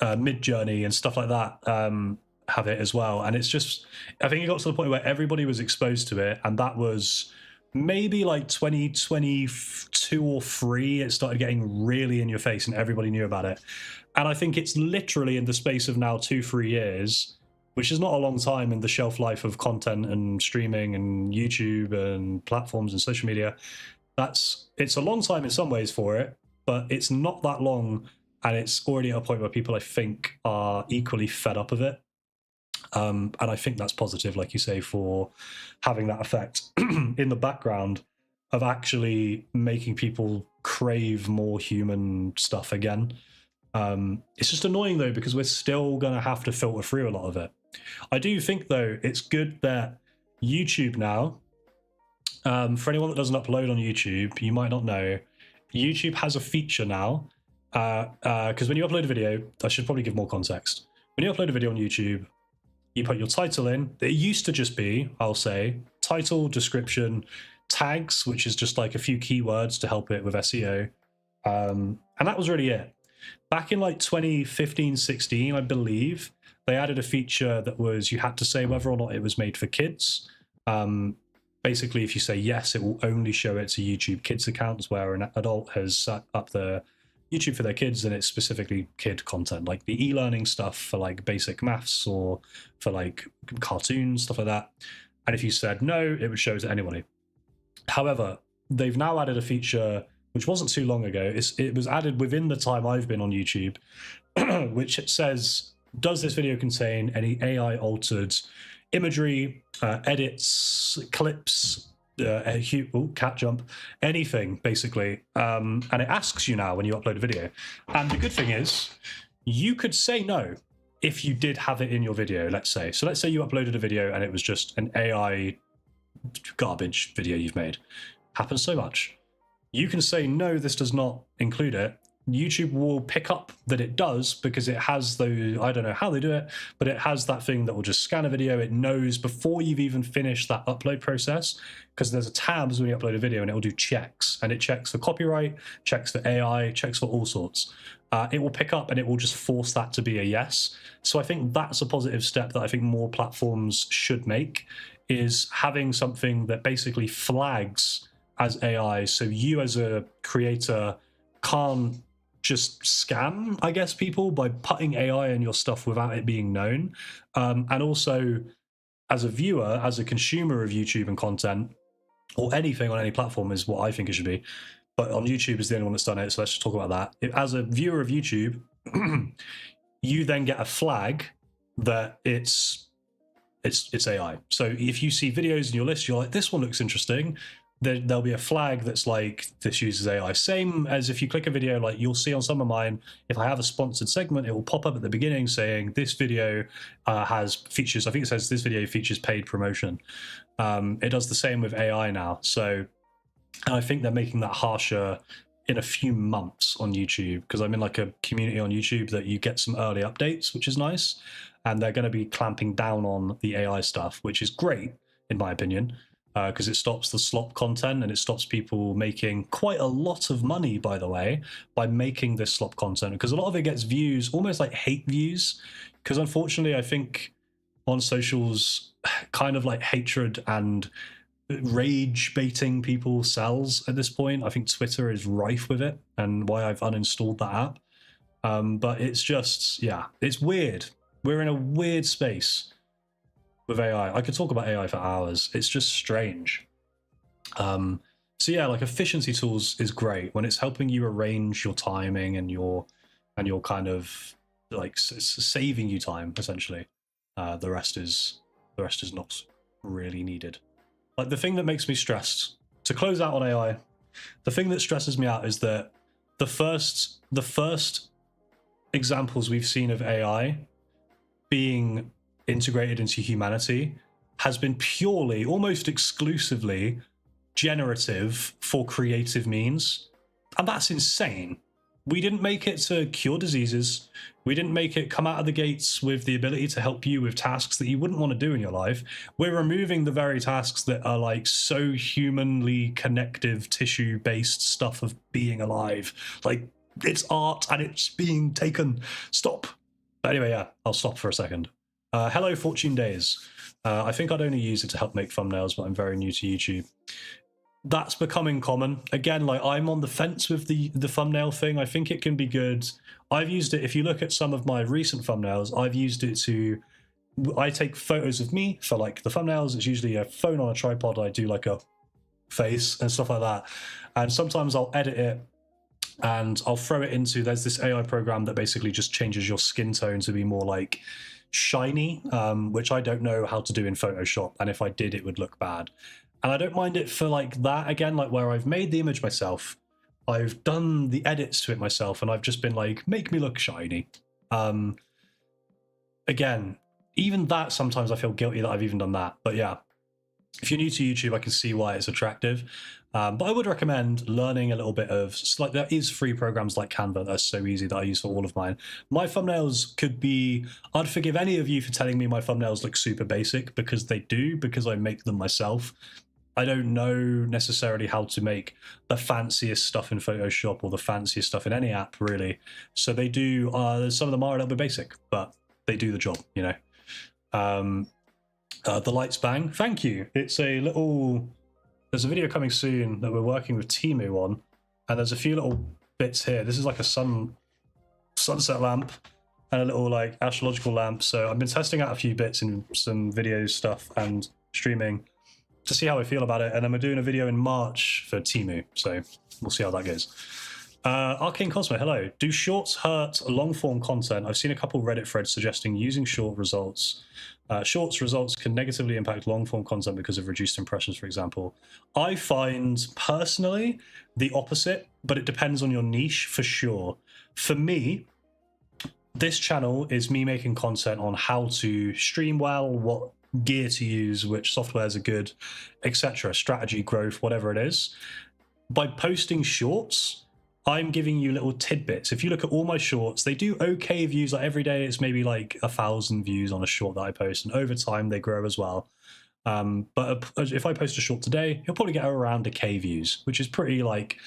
Mid-Journey and stuff like that have it as well. And it's just, I think it got to the point where everybody was exposed to it, and that was maybe like 2022 or 3. It started getting really in your face and everybody knew about it. And I think it's literally in the space of now 2-3 years, which is not a long time in the shelf life of content and streaming and YouTube and platforms and social media. It's a long time in some ways for it, but it's not that long, and it's already at a point where people, I think, are equally fed up of it. And I think that's positive, like you say, for having that effect in the background of actually making people crave more human stuff again. It's just annoying, though, because we're still going to have to filter through a lot of it. I do think, though, it's good that YouTube now, for anyone that doesn't upload on YouTube, you might not know, YouTube has a feature now, because when you upload a video, I should probably give more context. When you upload a video on YouTube, you put your title in. It used to just be, I'll say, title, description, tags, which is just like a few keywords to help it with SEO. And that was really it. Back in like 2015, 16, I believe, they added a feature that was, you had to say whether or not it was made for kids. Basically, if you say yes, it will only show it to YouTube Kids accounts, where an adult has set up the YouTube for their kids, and it's specifically kid content, like the e-learning stuff for like basic maths or for like cartoons, stuff like that. And if you said no, it would show it to anybody. However, they've now added a feature which wasn't too long ago. It was added within the time I've been on YouTube, which says, does this video contain any AI altered imagery, edits, clips, cat jump, anything basically, and it asks you now when you upload a video. And the good thing is, you could say no if you did have it in your video. Let's say you uploaded a video and it was just an AI garbage video you've made. Happens so much. You can say no, this does not include it. YouTube will pick up that it does, because it has the, I don't know how they do it, but it has that thing that will just scan a video. It knows before you've even finished that upload process, because there's a tabs when you upload a video, and it will do checks, and it checks for copyright, checks for AI, checks for all sorts. It will pick up and it will just force that to be a yes. So I think that's a positive step that I think more platforms should make, is having something that basically flags as AI, so you as a creator can't just scam, I guess, people by putting AI in your stuff without it being known. And also, as a viewer, as a consumer of YouTube and content, or anything on any platform, is what I think it should be. But on YouTube is the only one that's done it, so let's just talk about that. As a viewer of YouTube, you then get a flag that it's AI. So if you see videos in your list, you're like, this one looks interesting, there'll be a flag that's like, this uses AI. Same as if you click a video, like you'll see on some of mine, if I have a sponsored segment, it will pop up at the beginning saying this video has features. I think it says this video features paid promotion. It does the same with AI now. So, and I think they're making that harsher in a few months on YouTube, because I'm in like a community on YouTube that you get some early updates, which is nice. And they're going to be clamping down on the AI stuff, which is great, in my opinion. Because it stops the slop content, and it stops people making quite a lot of money, by the way, by making this slop content, because a lot of it gets views, almost like hate views, because unfortunately I think on socials, kind of like hatred and rage baiting people sells at this point. I think Twitter is rife with it, and why I've uninstalled that app. But it's just, yeah, it's weird. We're in a weird space with AI. I could talk about AI for hours. It's just strange. So yeah, like efficiency tools is great when it's helping you arrange your timing and your kind of like saving you time, essentially. The rest is not really needed. Like the thing that makes me stressed, to close out on AI, the thing that stresses me out is that the first examples we've seen of AI being integrated into humanity has been purely, almost exclusively, generative for creative means. And that's insane. We didn't make it to cure diseases. We didn't make it come out of the gates with the ability to help you with tasks that you wouldn't want to do in your life. We're removing the very tasks that are like so humanly connective, tissue-based stuff of being alive. Like, it's art and it's being taken. Stop. But anyway, yeah, I'll stop for a second. Hello, Fortune Days. I think I'd only use it to help make thumbnails, but I'm very new to YouTube. That's becoming common. Again, like, I'm on the fence with the thumbnail thing. I think it can be good. I've used it, if you look at some of my recent thumbnails, I've used it to, I take photos of me for like the thumbnails. It's usually a phone on a tripod. I do like a face and stuff like that. And sometimes I'll edit it and I'll throw it into, there's this AI program that basically just changes your skin tone to be more like shiny, which I don't know how to do in Photoshop. And if I did, it would look bad. And I don't mind it for like that, again, like where I've made the image myself, I've done the edits to it myself, and I've just been like, make me look shiny. Again, even that, sometimes I feel guilty that I've even done that. But yeah, if you're new to YouTube, I can see why it's attractive. But I would recommend learning a little bit of, like, there is free programs like Canva that are so easy that I use for all of mine. My thumbnails could be, I'd forgive any of you for telling me my thumbnails look super basic, because they do, because I make them myself. I don't know necessarily how to make the fanciest stuff in Photoshop or the fanciest stuff in any app, really. So they do, some of them are a little bit basic, but they do the job, you know. The lights bang, thank you. It's a little, there's a video coming soon that we're working with Timu on, and there's a few little bits here. This is like a sunset lamp and a little like astrological lamp. So I've been testing out a few bits in some video stuff and streaming to see how I feel about it, and then we're doing a video in March for Timu, so we'll see how that goes. Arcane Cosmo, hello. Do shorts hurt long form content? I've seen a couple Reddit threads suggesting using shorts results can negatively impact long form content because of reduced impressions, for example. I find personally the opposite, but it depends on your niche for sure. For me, this channel is me making content on how to stream well, what gear to use, which softwares are good, etc., strategy, growth, whatever it is. By posting shorts, I'm giving you little tidbits. If you look at all my shorts, they do okay views. Like every day, it's maybe like 1,000 views on a short that I post, and over time they grow as well. But if I post a short today, you'll probably get around 1,000 views, which is pretty like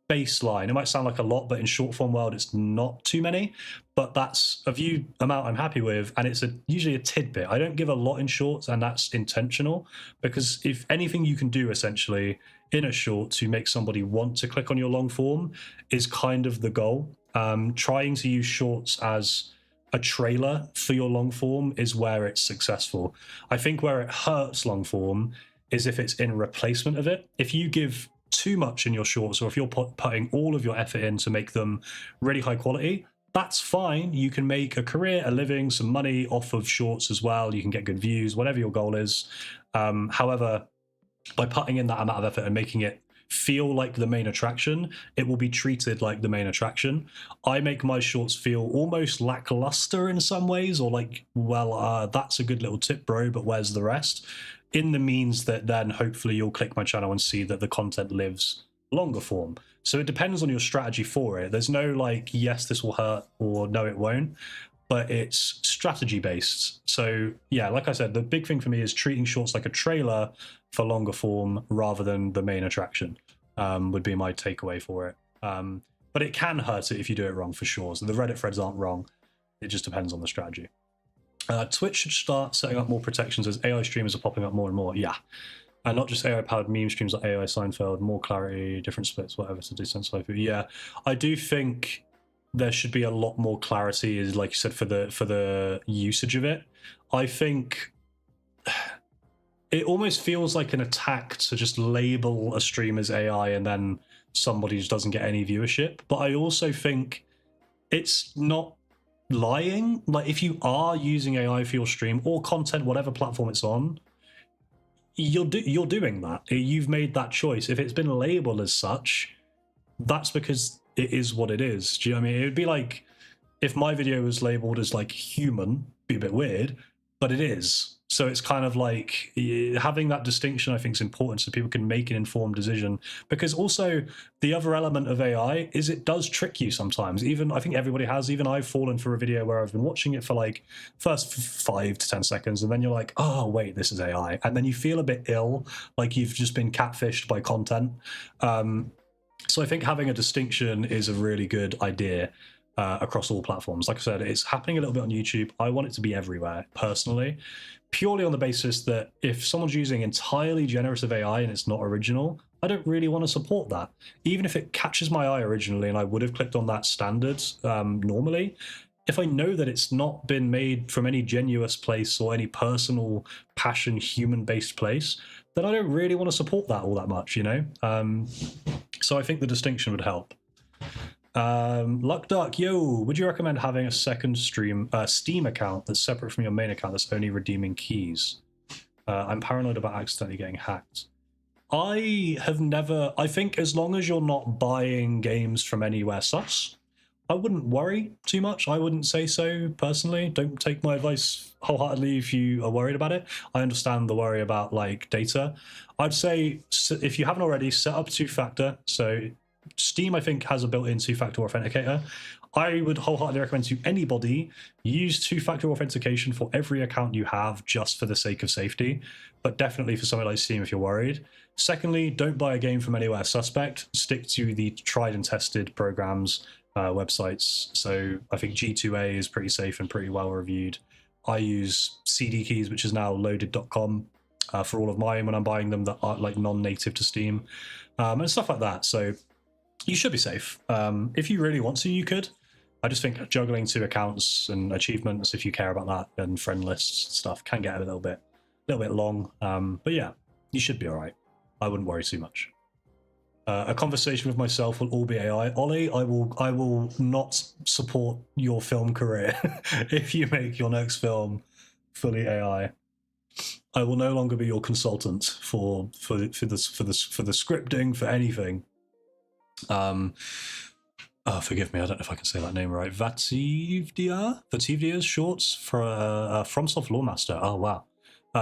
baseline. It might sound like a lot, but in short form world, it's not too many. But that's a view amount I'm happy with, and it's usually a tidbit. I don't give a lot in shorts, and that's intentional, because if anything you can do essentially in a short to make somebody want to click on your long form is kind of the goal. Trying to use shorts as a trailer for your long form is where it's successful. I think where it hurts long form is if it's in replacement of it. If you give too much in your shorts, or if you're putting all of your effort in to make them really high quality, that's fine. You can make a career, a living, some money off of shorts as well. You can get good views, whatever your goal is. However, by putting in that amount of effort and making it feel like the main attraction, it will be treated like the main attraction. I make my shorts feel almost lackluster in some ways, or like, well, that's a good little tip, bro, but where's the rest? In the means that then hopefully you'll click my channel and see that the content lives longer form. So it depends on your strategy for it. There's no like, yes, this will hurt, or no, it won't, but it's strategy based. So yeah, like I said, the big thing for me is treating shorts like a trailer for longer form rather than the main attraction, would be my takeaway for it. But it can hurt it if you do it wrong, for sure. So the Reddit threads aren't wrong. It just depends on the strategy. Twitch should start setting up more protections as AI streamers are popping up more and more. Yeah. And not just AI-powered meme streams like AI Seinfeld, more clarity, different splits, whatever, to desensitize people. Yeah, I do think there should be a lot more clarity, is like you said, for the usage of it. I think it almost feels like an attack to just label a stream as AI and then somebody just doesn't get any viewership. But I also think it's not lying. Like, if you are using AI for your stream or content, whatever platform it's on, you're doing that. You've made that choice. If it's been labeled as such, that's because it is what it is. Do you know what I mean? It would be like if my video was labeled as like human, be a bit weird, but it is. So it's kind of like having that distinction, I think, is important so people can make an informed decision. Because also the other element of AI is it does trick you sometimes. Even I think everybody has. Even I've fallen for a video where I've been watching it for like first 5 to 10 seconds, and then you're like, oh wait, this is AI, and then you feel a bit ill, like you've just been catfished by content. So I think having a distinction is a really good idea. Across all platforms. Like I said, it's happening a little bit on YouTube. I want it to be everywhere, personally, purely on the basis that if someone's using entirely generative AI and it's not original, I don't really want to support that. Even if it catches my eye originally and I would have clicked on that standard normally, if I know that it's not been made from any genuine place or any personal passion, human-based place, then I don't really want to support that all that much, you know? So I think the distinction would help. Luck Duck, yo, would you recommend having a second Steam account that's separate from your main account that's only redeeming keys? I'm paranoid about accidentally getting hacked. I think as long as you're not buying games from anywhere sus, I wouldn't worry too much. I wouldn't say so personally. Don't take my advice wholeheartedly if you are worried about it. I understand the worry about like data. I'd say if you haven't already, set up two-factor. So Steam, I think, has a built-in two-factor authenticator. I would wholeheartedly recommend to anybody use two-factor authentication for every account you have, just for the sake of safety, but definitely for something like Steam if you're worried. Secondly, don't buy a game from anywhere suspect. Stick to the tried and tested programs, websites. So I think G2A is pretty safe and pretty well reviewed. I use CD Keys, which is now loaded.com, for all of mine when I'm buying them that are like non-native to Steam, and stuff like that. So you should be safe. If you really want to, you could. I just think juggling two accounts and achievements, if you care about that, and friend lists stuff, can get a little bit long. But yeah, you should be all right. I wouldn't worry too much. A conversation with myself will all be AI. Ollie, I will not support your film career if you make your next film fully AI. I will no longer be your consultant for the scripting, for anything. Forgive me, I don't know if I can say that name right. Vativdia's shorts for FromSoft Lawmaster. Oh wow.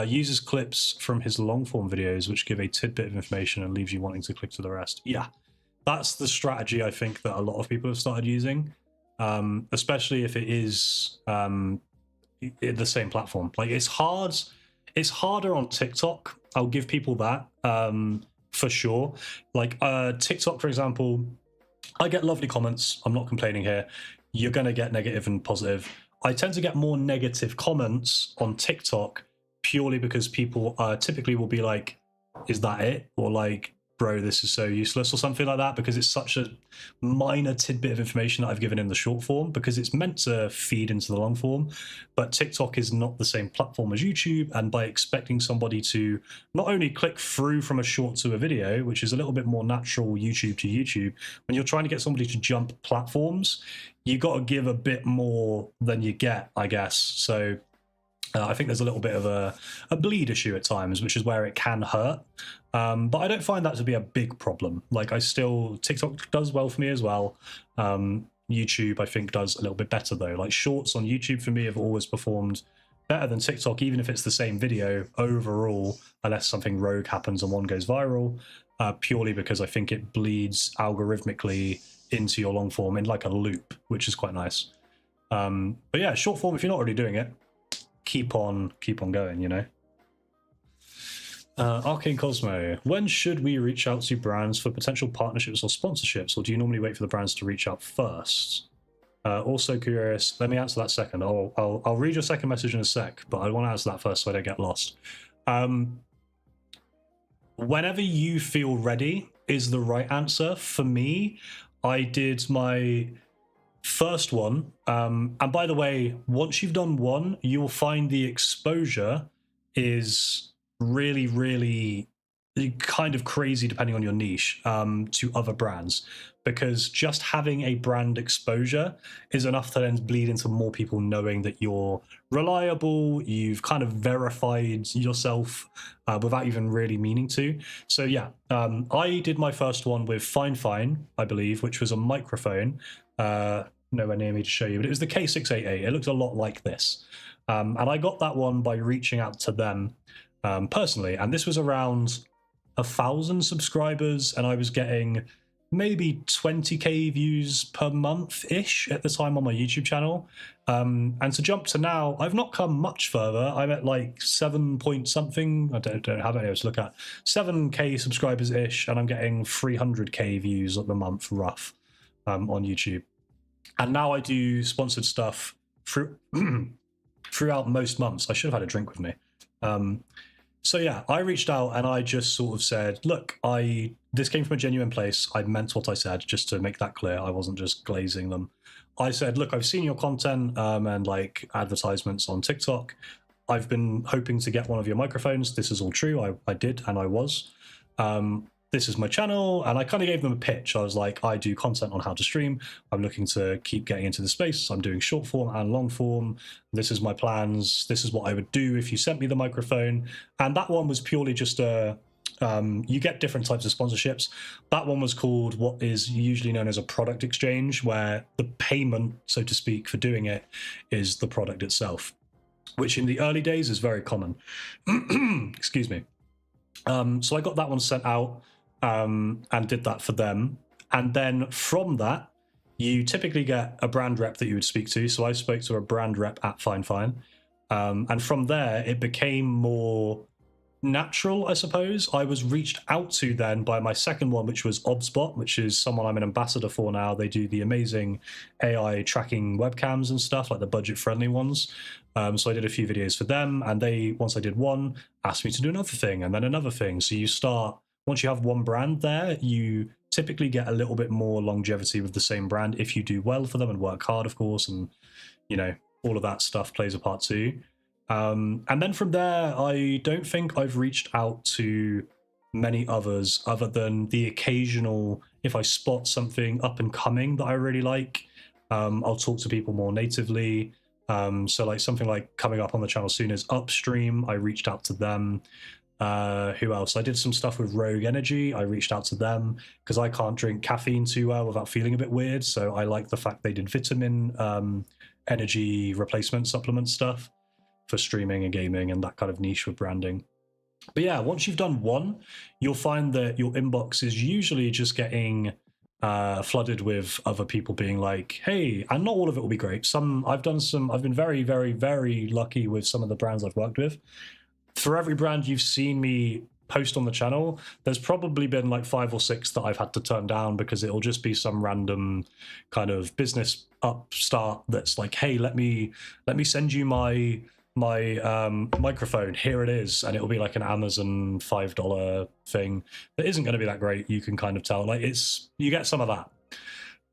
Uses clips from his long-form videos which give a tidbit of information and leaves you wanting to click to the rest. Yeah, that's the strategy I think that a lot of people have started using, especially if it is the same platform. Like it's harder on TikTok. I'll give people that. For sure. Like TikTok, for example, I get lovely comments. I'm not complaining here. You're going to get negative and positive. I tend to get more negative comments on TikTok purely because people typically will be like, is that it? Or like, bro, this is so useless or something like that, because it's such a minor tidbit of information that I've given in the short form, because it's meant to feed into the long form. But TikTok is not the same platform as YouTube, and by expecting somebody to not only click through from a short to a video, which is a little bit more natural YouTube to YouTube, when you're trying to get somebody to jump platforms, you got to give a bit more than you get, I guess. So I think there's a little bit of a bleed issue at times, which is where it can hurt. But I don't find that to be a big problem. Like TikTok does well for me as well. YouTube, I think, does a little bit better though. Like shorts on YouTube for me have always performed better than TikTok, even if it's the same video overall, unless something rogue happens and one goes viral, purely because I think it bleeds algorithmically into your long form in like a loop, which is quite nice. But yeah, short form, if you're not already doing it, keep on going, you know. Arcane Cosmo, when should we reach out to brands for potential partnerships or sponsorships, or do you normally wait for the brands to reach out first? Also curious, let me answer that second. I'll read your second message in a sec, but I want to answer that first so I don't get lost. Whenever you feel ready is the right answer. For me, I did my first one, and by the way, once you've done one, you will find the exposure is really kind of crazy depending on your niche to other brands, because just having a brand exposure is enough to then bleed into more people knowing that you're reliable, you've kind of verified yourself without even really meaning to. So yeah, I did my first one with Fine, I believe, which was a microphone, nowhere near me to show you, but it was the K688. It looks a lot like this. And I got that one by reaching out to them personally, and this was around 1,000 subscribers, and I was getting maybe 20k views per month ish at the time on my YouTube channel. And to jump to now, I've not come much further. I'm at like 7 point something. I don't have any to look at. 7k subscribers ish, and I'm getting 300k views at the month rough on YouTube. And now I do sponsored stuff throughout most months. I should have had a drink with me. So yeah, I reached out and I just sort of said, look, this came from a genuine place. I meant what I said, just to make that clear. I wasn't just glazing them. I said, look, I've seen your content and like advertisements on TikTok. I've been hoping to get one of your microphones. This is all true. I did, and I was. This is my channel, and I kind of gave them a pitch. I was like, I do content on how to stream. I'm looking to keep getting into the space. I'm doing short form and long form. This is my plans. This is what I would do if you sent me the microphone. And that one was purely just you get different types of sponsorships. That one was called what is usually known as a product exchange, where the payment, so to speak, for doing it is the product itself, which in the early days is very common. Excuse me. So I got that one sent out. And did that for them. And then from that, you typically get a brand rep that you would speak to. So I spoke to a brand rep at Fine. And from there, it became more natural, I suppose. I was reached out to then by my second one, which was Obsbot, which is someone I'm an ambassador for now. They do the amazing AI tracking webcams and stuff, like the budget-friendly ones. So I did a few videos for them. And they, once I did one, asked me to do another thing and then another thing. So you start... Once you have one brand there, you typically get a little bit more longevity with the same brand if you do well for them and work hard, of course, and you know, all of that stuff plays a part too. And then from there, I don't think I've reached out to many others other than the occasional, if I spot something up and coming that I really like, I'll talk to people more natively. So like something like coming up on the channel soon is Upstream. I reached out to them. Who else? I did some stuff with Rogue Energy. I reached out to them because I can't drink caffeine too well without feeling a bit weird. So I like the fact they did vitamin energy replacement supplement stuff for streaming and gaming and that kind of niche with branding. But yeah, once you've done one, you'll find that your inbox is usually just getting flooded with other people being like, hey, and not all of it will be great. I've been very, very, very lucky with some of the brands I've worked with. For every brand you've seen me post on the channel, there's probably been like 5 or 6 that I've had to turn down because it'll just be some random kind of business upstart that's like, hey, let me send you my microphone, here it is, and it'll be like an Amazon $5 thing that isn't going to be that great. You can kind of tell, like, you get some of that.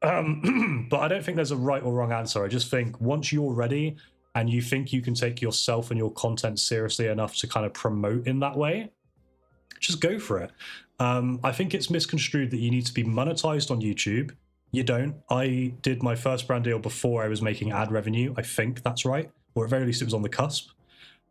But I don't think there's a right or wrong answer. I just think once you're ready and you think you can take yourself and your content seriously enough to kind of promote in that way, just go for it. I think it's misconstrued that you need to be monetized on YouTube. You don't. I did my first brand deal before I was making ad revenue. I think that's right, or at very least it was on the cusp.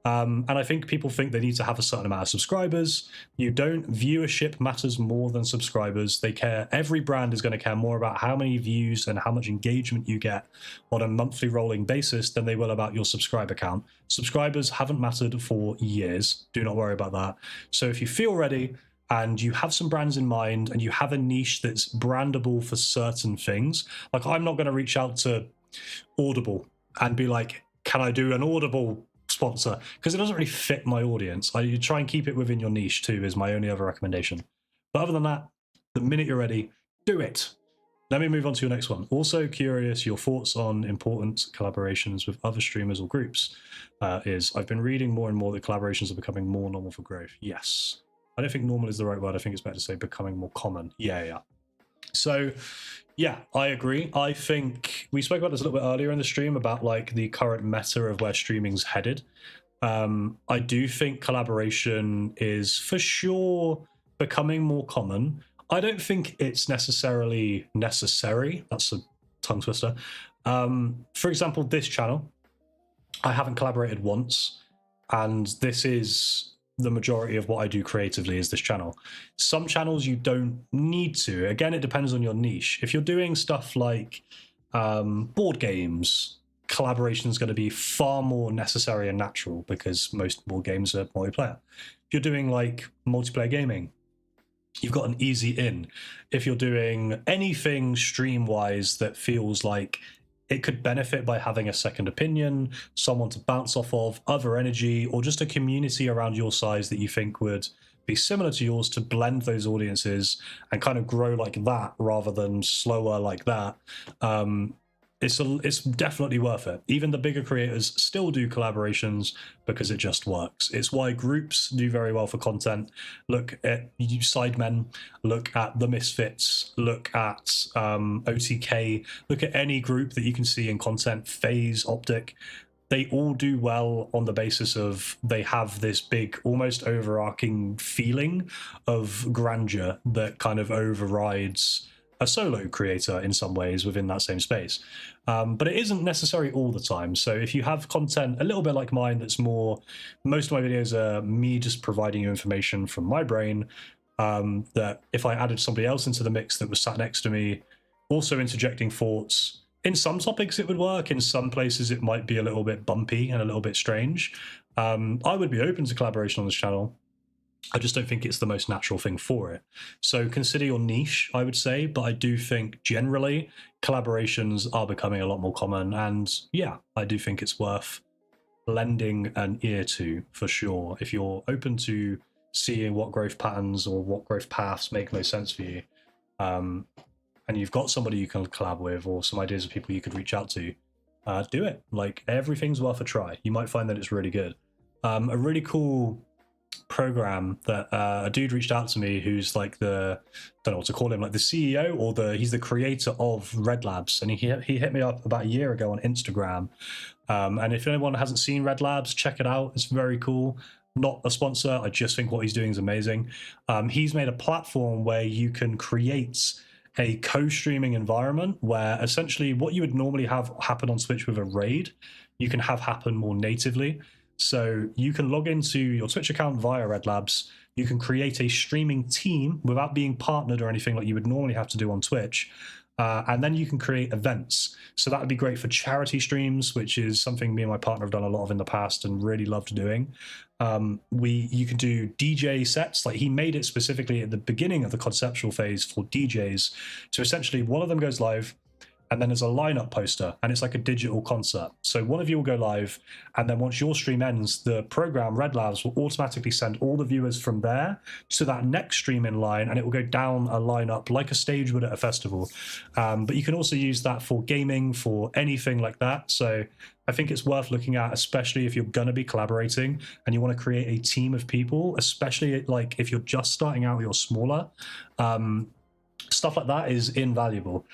And I think people think they need to have a certain amount of subscribers. You don't. Viewership matters more than subscribers. They care. Every brand is going to care more about how many views and how much engagement you get on a monthly rolling basis than they will about your subscriber count. Subscribers haven't mattered for years. Do not worry about that. So if you feel ready and you have some brands in mind and you have a niche that's brandable for certain things, like I'm not going to reach out to Audible and be like, can I do an Audible sponsor? Because it doesn't really fit my audience. You try and keep it within your niche too, is my only other recommendation. But other than that, the minute you're ready, do it. Let me move on to your next one. Also curious, your thoughts on important collaborations with other streamers or groups. I've been reading more and more that collaborations are becoming more normal for growth. Yes. I don't think normal is the right word. I think it's better to say becoming more common. Yeah. So yeah, I agree. I think we spoke about this a little bit earlier in the stream about like the current meta of where streaming's headed. I do think collaboration is for sure becoming more common. I don't think it's necessarily necessary. That's a tongue twister. For example, this channel, I haven't collaborated once, and this is the majority of what I do creatively is this channel. Some channels you don't need to. Again, it depends on your niche. If you're doing stuff like board games, collaboration is going to be far more necessary and natural because most board games are multiplayer. If you're doing like multiplayer gaming, you've got an easy in. If you're doing anything stream-wise that feels like it could benefit by having a second opinion, someone to bounce off of, other energy, or just a community around your size that you think would be similar to yours to blend those audiences and kind of grow like that rather than slower like that, it's definitely worth it. Even the bigger creators still do collaborations because it just works. It's why groups do very well for content. Look at Sidemen, look at The Misfits, look at OTK, look at any group that you can see in content, Phase, Optic. They all do well on the basis of they have this big, almost overarching feeling of grandeur that kind of overrides a solo creator in some ways within that same space. But it isn't necessary all the time. So if you have content a little bit like mine, that's more, most of my videos are me just providing you information from my brain, that if I added somebody else into the mix that was sat next to me, also interjecting thoughts, in some topics it would work, in some places it might be a little bit bumpy and a little bit strange. I would be open to collaboration on this channel. I just don't think it's the most natural thing for it. So consider your niche, I would say, but I do think generally collaborations are becoming a lot more common. And yeah, I do think it's worth lending an ear to for sure. If you're open to seeing what growth patterns or what growth paths make most sense for you, and you've got somebody you can collab with or some ideas of people you could reach out to, do it. Like, everything's worth a try. You might find that it's really good. A really cool program that a dude reached out to me who's like the, don't know what to call him, like the CEO or he's the creator of Red Labs, and he hit me up about a year ago on Instagram. And if anyone hasn't seen Red Labs, check it out. It's very cool. Not a sponsor, I just think what he's doing is amazing. He's made a platform where you can create a co-streaming environment where essentially what you would normally have happen on Twitch with a raid, you can have happen more natively. So you can log into your Twitch account via Red Labs. You can create a streaming team without being partnered or anything like you would normally have to do on Twitch. And then you can create events. So that would be great for charity streams, which is something me and my partner have done a lot of in the past and really loved doing. You can do DJ sets. Like, he made it specifically at the beginning of the conceptual phase for DJs. So essentially one of them goes live, and then there's a lineup poster, and it's like a digital concert. So one of you will go live, and then once your stream ends, the program, Red Labs, will automatically send all the viewers from there to that next stream in line, and it will go down a lineup like a stage would at a festival. But you can also use that for gaming, for anything like that. So I think it's worth looking at, especially if you're going to be collaborating and you want to create a team of people, especially like if you're just starting out, you're smaller. Stuff like that is invaluable.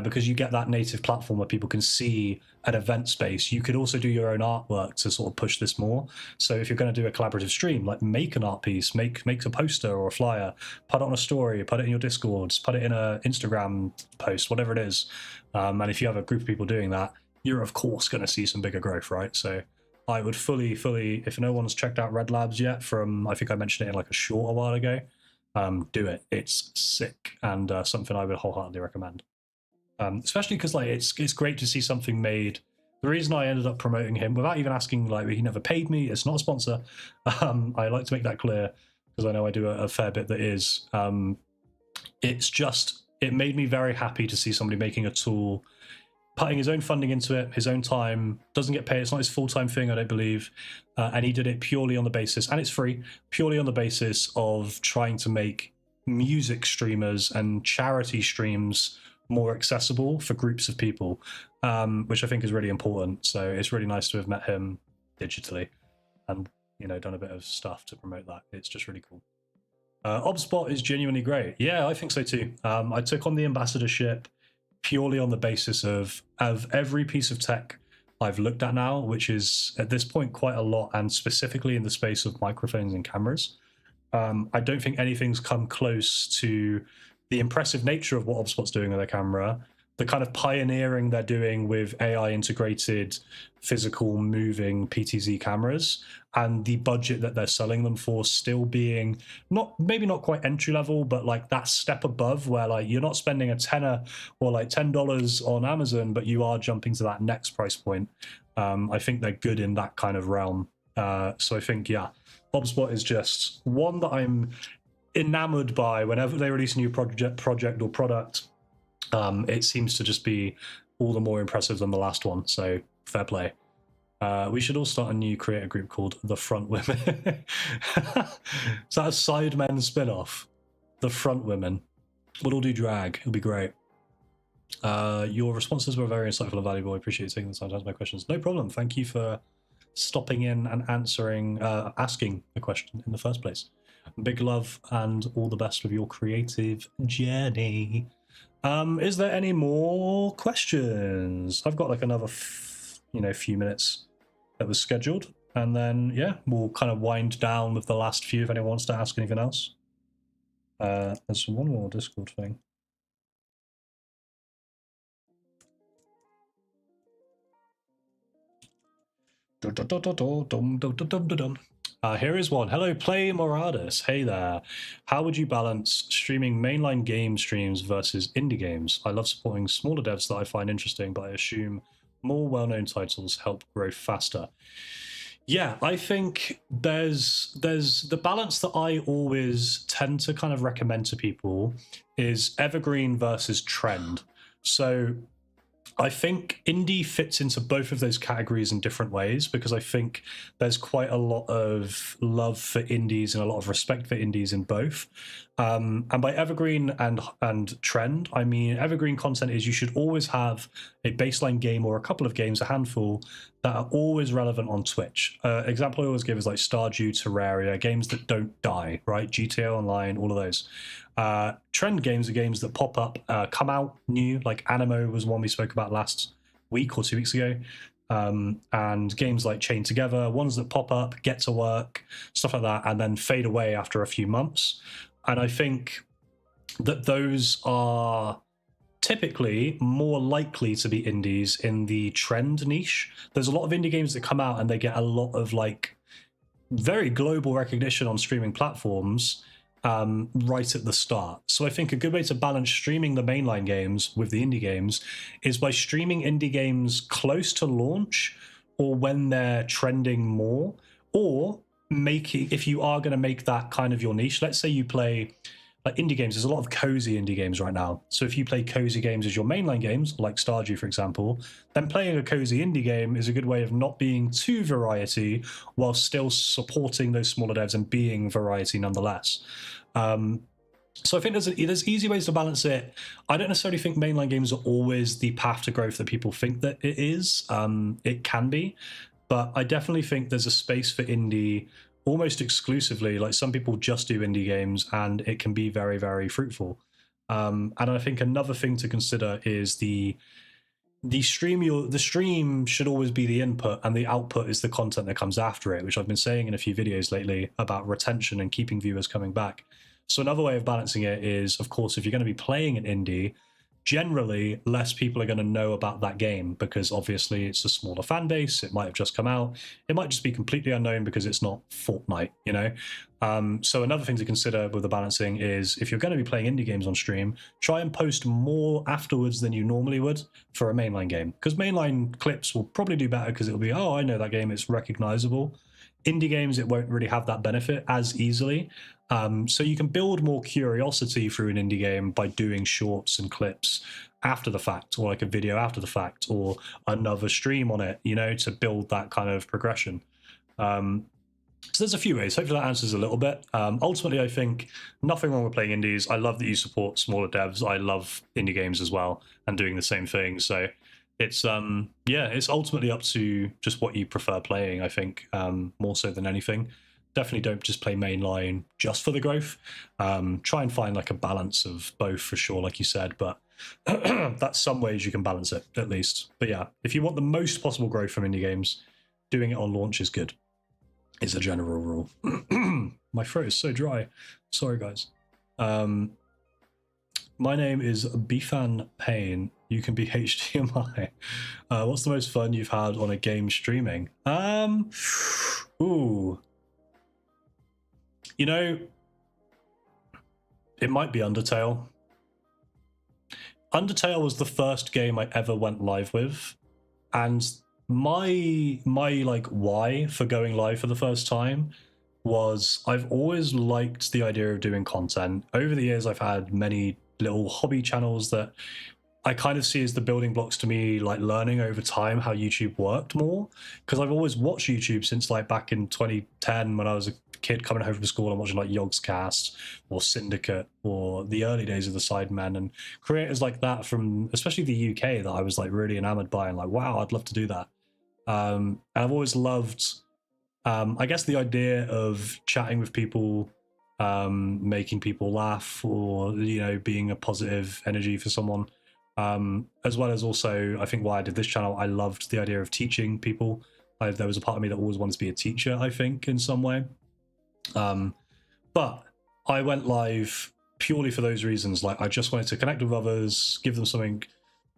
Because you get that native platform where people can see an event space. You could also do your own artwork to sort of push this more. So if you're going to do a collaborative stream, like, make an art piece, make a poster or a flyer, put it on a story, put it in your Discords, put it in an Instagram post, whatever it is. And if you have a group of people doing that, you're of course going to see some bigger growth, right? So I would fully, if no one's checked out Red Labs yet, from, I think I mentioned it in like a short a while ago, do it. It's sick, and something I would wholeheartedly recommend. Especially because, like, it's great to see something made. The reason I ended up promoting him without even asking, like, he never paid me, it's not a sponsor. I like to make that clear because I know I do a fair bit that is. It's just, it made me very happy to see somebody making a tool, putting his own funding into it, his own time, doesn't get paid, it's not his full-time thing, I don't believe. And he did it purely on the basis, and it's free, purely on the basis of trying to make music streamers and charity streams more accessible for groups of people, which I think is really important. So it's really nice to have met him digitally and, you know, done a bit of stuff to promote that. It's just really cool. Obspot is genuinely great. Yeah, I think so too. I took on the ambassadorship purely on the basis of every piece of tech I've looked at now, which is at this point quite a lot, and specifically in the space of microphones and cameras. I don't think anything's come close to the impressive nature of what HubSpot's doing with their camera, the kind of pioneering they're doing with AI integrated physical moving PTZ cameras, and the budget that they're selling them for still being maybe not quite entry level, but like that step above where like you're not spending a tenner or like $10 on Amazon, but you are jumping to that next price point. I think they're good in that kind of realm. So I think, yeah, HubSpot is just one that I'm enamored by. Whenever they release a new project or product, it seems to just be all the more impressive than the last one. So fair play. We should all start a new creator group called The Front Women. Is that a Sidemen spin-off? The Front Women. We'll all do drag. It'll be great. Your responses were very insightful and valuable. I appreciate you taking the time to answer my questions. No problem. Thank you for stopping in and asking a question in the first place. Big love and all the best with your creative journey. Is there any more questions? I've got like another few minutes that was scheduled, and then yeah, we'll kind of wind down with the last few if anyone wants to ask anything else. There's one more Discord thing. Here is one. Hello, Play Moradis. Hey there. How would you balance streaming mainline game streams versus indie games? I love supporting smaller devs that I find interesting, but I assume more well-known titles help grow faster. Yeah, I think there's the balance that I always tend to kind of recommend to people is evergreen versus trend. So I think indie fits into both of those categories in different ways, because I think there's quite a lot of love for indies and a lot of respect for indies in both. And by evergreen and trend, I mean evergreen content is you should always have a baseline game or a couple of games, a handful, that are always relevant on Twitch. Example I always give is like Stardew, Terraria, games that don't die, right? GTA Online, all of those. Trend games are games that pop up, come out new, like Animo was one we spoke about last week or 2 weeks ago. And games like Chained Together, ones that pop up, get to work, stuff like that, and then fade away after a few months. And I think that those are typically more likely to be indies in the trend niche. There's a lot of indie games that come out and they get a lot of like very global recognition on streaming platforms right at the start. So I think a good way to balance streaming the mainline games with the indie games is by streaming indie games close to launch or when they're trending more, or making, if you are going to make that kind of your niche, let's say you play like indie games, there's a lot of cozy indie games right now. So if you play cozy games as your mainline games, like Stardew, for example, then playing a cozy indie game is a good way of not being too variety while still supporting those smaller devs and being variety nonetheless. So I think there's easy ways to balance it. I don't necessarily think mainline games are always the path to growth that people think that it is. It can be, but I definitely think there's a space for indie almost exclusively. Like some people just do indie games and it can be very, very fruitful. And I think another thing to consider is the stream should always be the input and the output is the content that comes after it, which I've been saying in a few videos lately about retention and keeping viewers coming back. So another way of balancing it is, of course, if you're going to be playing an indie, generally less people are going to know about that game because obviously it's a smaller fan base. It might have just come out. It might just be completely unknown because it's not Fortnite, you know? So another thing to consider with the balancing is if you're going to be playing indie games on stream, try and post more afterwards than you normally would for a mainline game, because mainline clips will probably do better because it'll be, oh, I know that game, it's recognizable. Indie games, it won't really have that benefit as easily. So you can build more curiosity through an indie game by doing shorts and clips after the fact, or like a video after the fact, or another stream on it, you know, to build that kind of progression. So there's a few ways. Hopefully that answers a little bit. Ultimately, I think nothing wrong with playing indies. I love that you support smaller devs. I love indie games as well and doing the same thing. So it's it's ultimately up to just what you prefer playing, I think, more so than anything. Definitely don't just play mainline just for the growth. Try and find like a balance of both for sure, like you said, but that's some ways you can balance it at least. But yeah, if you want the most possible growth from indie games, doing it on launch is good. is a general rule. My throat is so dry. Sorry, guys. My name is Bifan Payne. You can be HDMI. What's the most fun you've had on a game streaming? Ooh. You know, it might be Undertale. Undertale was the first game I ever went live with, and my like why for going live for the first time was I've always liked the idea of doing content. Over the years, I've had many little hobby channels that I kind of see as the building blocks to me, like learning over time how YouTube worked more. Because I've always watched YouTube since like back in 2010 when I was a kid coming home from school and watching like Yogscast or Syndicate or the early days of the Sidemen and creators like that from especially the UK that I was like really enamored by and like, wow, I'd love to do that. And I've always loved, I guess, the idea of chatting with people, making people laugh, or being a positive energy for someone, as well as also I think why I did this channel, I loved the idea of teaching people. There was a part of me that always wanted to be a teacher, I think, in some way, but I went live purely for those reasons. Like I just wanted to connect with others, give them something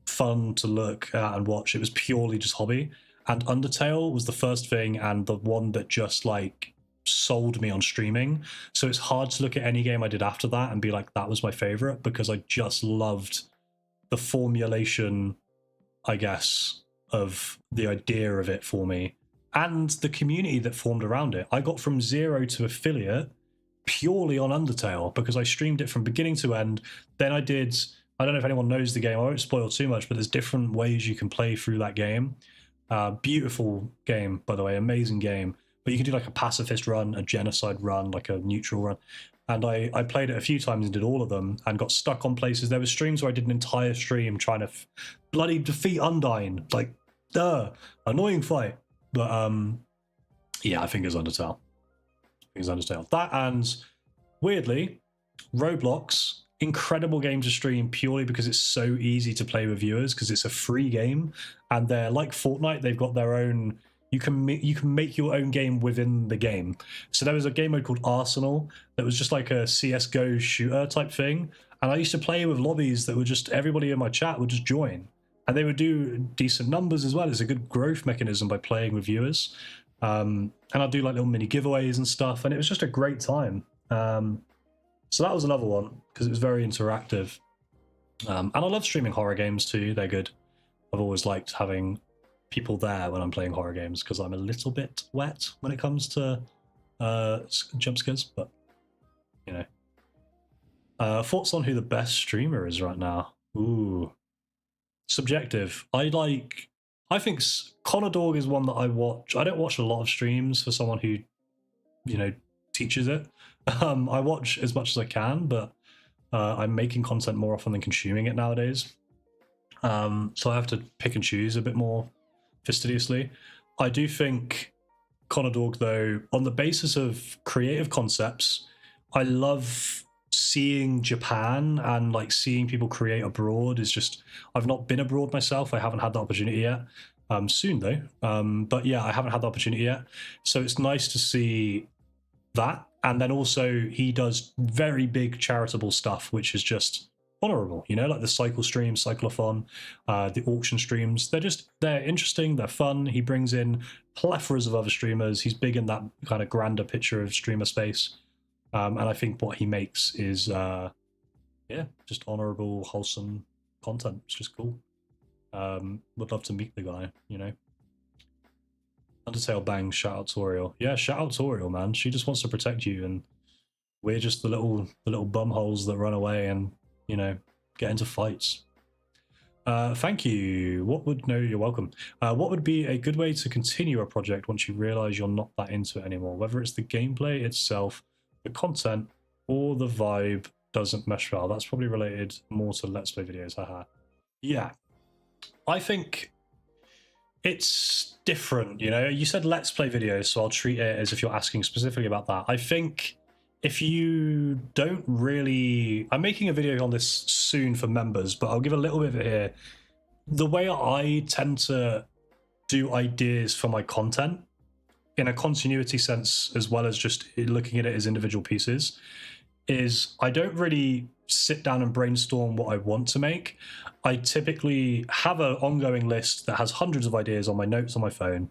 fun to look at and watch. It was purely just hobby, and Undertale was the first thing and the one that just like sold me on streaming. So it's hard to look at any game I did after that and be like, that was my favorite, because I just loved the formulation, I guess, of the idea of it for me and the community that formed around it. I got from zero to affiliate purely on Undertale because I streamed it from beginning to end. Then I don't know if anyone knows the game, I won't spoil too much, but there's different ways you can play through that game. Beautiful game, by the way, amazing game. But you can do like a pacifist run, a genocide run, like a neutral run. And I played it a few times and did all of them and got stuck on places. There were streams where I did an entire stream trying to bloody defeat Undyne. Like, annoying fight. But yeah, I think it's Undertale. That, and weirdly, Roblox, incredible game to stream purely because it's so easy to play with viewers because it's a free game. And they're like Fortnite, they've got their own... You can make your own game within the game. So there was a game mode called Arsenal that was just like a CSGO shooter type thing. And I used to play with lobbies that were just, everybody in my chat would just join. And they would do decent numbers as well. It's a good growth mechanism by playing with viewers. And I'd do like little mini giveaways and stuff. And it was just a great time. So that was another one because it was very interactive. And I love streaming horror games too. They're good. I've always liked having people there when I'm playing horror games because I'm a little bit wet when it comes to jump scares, but thoughts on who the best streamer is right now? Ooh, subjective. I think Connor Dog is one that I watch. I don't watch a lot of streams for someone who teaches it. I watch as much as I can, but I'm making content more often than consuming it nowadays, so I have to pick and choose a bit more fastidiously. I do think Connor Dog, though, on the basis of creative concepts, I love seeing Japan and like seeing people create abroad. Is just, I've not been abroad myself. I haven't had the opportunity yet. Soon though. But yeah, I haven't had the opportunity yet. So it's nice to see that. And then also he does very big charitable stuff, which is just honorable, like the cycle streams, cyclothon, the auction streams. They're interesting, they're fun. He brings in plethoras of other streamers. He's big in that kind of grander picture of streamer space, and I think what he makes is just honorable, wholesome content. It's just cool. Would love to meet the guy. Undertale bangs, shout out Toriel. Yeah, shout out Toriel, man. She just wants to protect you, and we're just the little bumholes that run away and get into fights. Thank you. You're welcome. What would be a good way to continue a project once you realize you're not that into it anymore? Whether it's the gameplay itself, the content, or the vibe doesn't mesh well. That's probably related more to Let's Play videos. Haha. Yeah. I think it's different, You said Let's Play videos, so I'll treat it as if you're asking specifically about that. I think if you don't really... I'm making a video on this soon for members, but I'll give a little bit of it here. The way I tend to do ideas for my content in a continuity sense, as well as just looking at it as individual pieces, is I don't really sit down and brainstorm what I want to make. I typically have an ongoing list that has hundreds of ideas on my notes on my phone,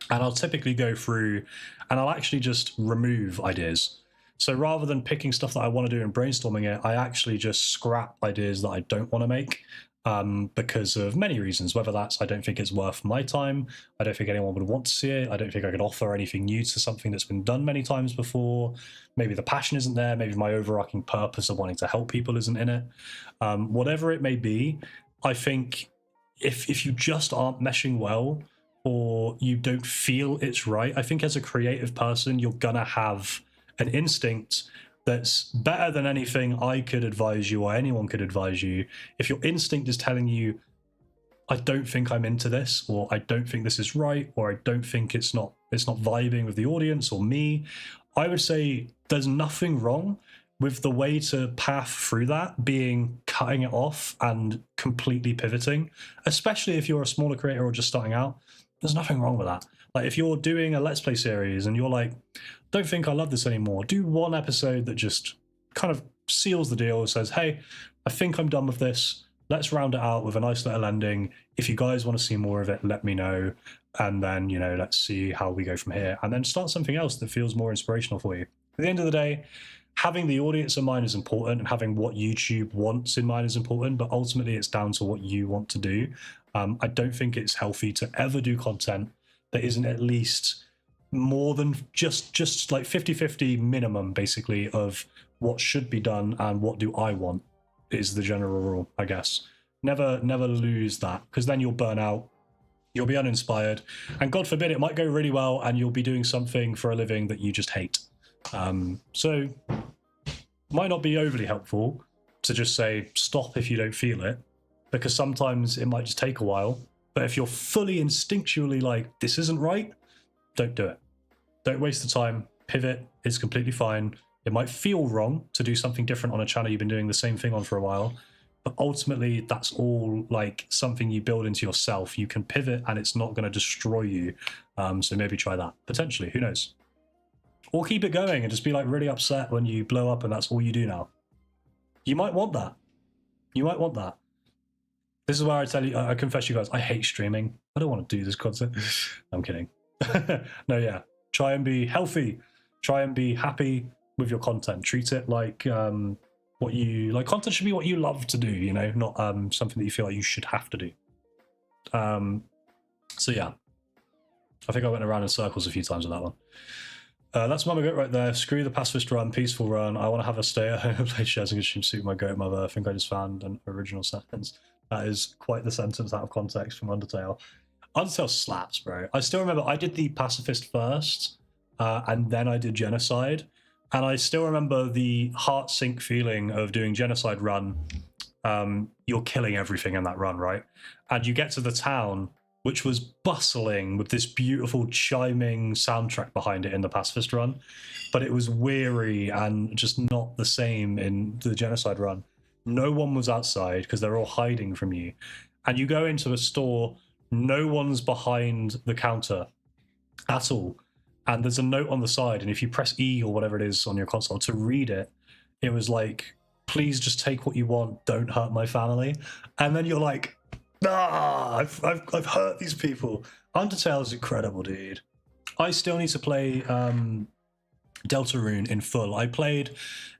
and I'll typically go through and I'll actually just remove ideas. So rather than picking stuff that I want to do and brainstorming it, I actually just scrap ideas that I don't want to make, because of many reasons. Whether that's I don't think it's worth my time, I don't think anyone would want to see it, I don't think I could offer anything new to something that's been done many times before, maybe the passion isn't there, maybe my overarching purpose of wanting to help people isn't in it. Whatever it may be, I think if you just aren't meshing well, or you don't feel it's right, I think as a creative person, you're gonna have an instinct that's better than anything I could advise you or anyone could advise you. If your instinct is telling you, I don't think I'm into this, or I don't think this is right, or I don't think it's not vibing with the audience or me, I would say there's nothing wrong with the way to path through that being cutting it off and completely pivoting, especially if you're a smaller creator or just starting out. There's nothing wrong with that. Like if you're doing a Let's Play series and you're like, don't think I love this anymore, do one episode that just kind of seals the deal, says, hey, I think I'm done with this. Let's round it out with a nice little ending. If you guys want to see more of it, let me know. And then, let's see how we go from here. And then start something else that feels more inspirational for you. At the end of the day, having the audience in mind is important, and having what YouTube wants in mind is important, but ultimately it's down to what you want to do. I don't think it's healthy to ever do content that isn't at least more than just like 50-50 minimum, basically, of what should be done and what do I want is the general rule, I guess. Never lose that, because then you'll burn out, you'll be uninspired, and God forbid it might go really well and you'll be doing something for a living that you just hate. So might not be overly helpful to just say stop if you don't feel it, because sometimes it might just take a while. But if you're fully instinctually like, this isn't right, don't do it. Don't waste the time. Pivot. It's completely fine. It might feel wrong to do something different on a channel you've been doing the same thing on for a while, but ultimately that's all like something you build into yourself. You can pivot and it's not going to destroy you. So maybe try that. Potentially, who knows? Or keep it going and just be like really upset when you blow up and that's all you do now. You might want that. You might want that. This is where I tell you, I confess you guys, I hate streaming. I don't want to do this content. I'm kidding. No, yeah. Try and be healthy. Try and be happy with your content. Treat it like what you like. Content should be what you love to do, not something that you feel like you should have to do. So yeah, I think I went around in circles a few times with that one. That's Mama Goat right there. Screw the pacifist run, peaceful run. I want to have a stay at home and play shares and consume soup, my goat mother. I think I just found an original sentence. That is quite the sentence out of context from Undertale. Undertale slaps, bro. I still remember I did the pacifist first, and then I did genocide. And I still remember the heart sink feeling of doing genocide run. You're killing everything in that run, right? And you get to the town, which was bustling with this beautiful chiming soundtrack behind it in the pacifist run, but it was weary and just not the same in the genocide run. No one was outside because they're all hiding from you. And you go into a store, no one's behind the counter at all. And there's a note on the side, and if you press E or whatever it is on your console to read it, it was like, please just take what you want, don't hurt my family. And then you're like, I've hurt these people. Undertale is incredible, dude. I still need to play Deltarune in full. I played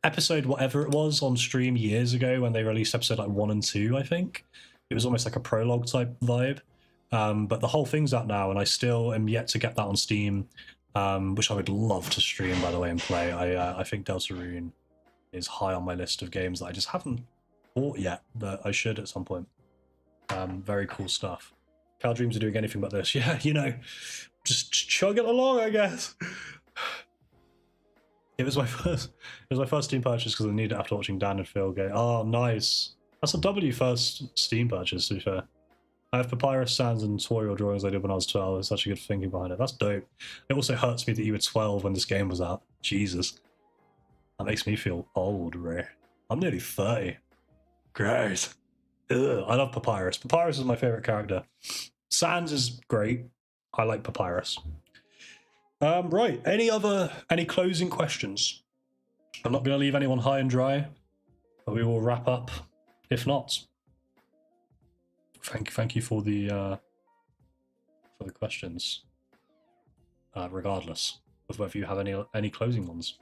episode whatever it was on stream years ago when they released episode like 1 and 2, I think. It was almost like a prologue type vibe. But the whole thing's out now, and I still am yet to get that on Steam, which I would love to stream, by the way, and play. I think Deltarune is high on my list of games that I just haven't bought yet, that I should at some point. Very cool stuff. Cal dreams of doing anything but this. Yeah, just chug it along, I guess. It was my first Steam purchase because I needed it after watching Dan and Phil go, oh, nice. That's a W first Steam purchase, to be fair. I have Papyrus, Sans, and tutorial drawings I did when I was 12. There's such a good thinking behind it. That's dope. It also hurts me that you were 12 when this game was out. Jesus. That makes me feel old, Ray. I'm nearly 30. Great. Ugh, I love Papyrus. Papyrus is my favorite character. Sans is great. I like Papyrus. Right. Any closing questions? I'm not going to leave anyone high and dry, but we will wrap up. If not, thank you for the questions. Regardless of whether you have any closing ones,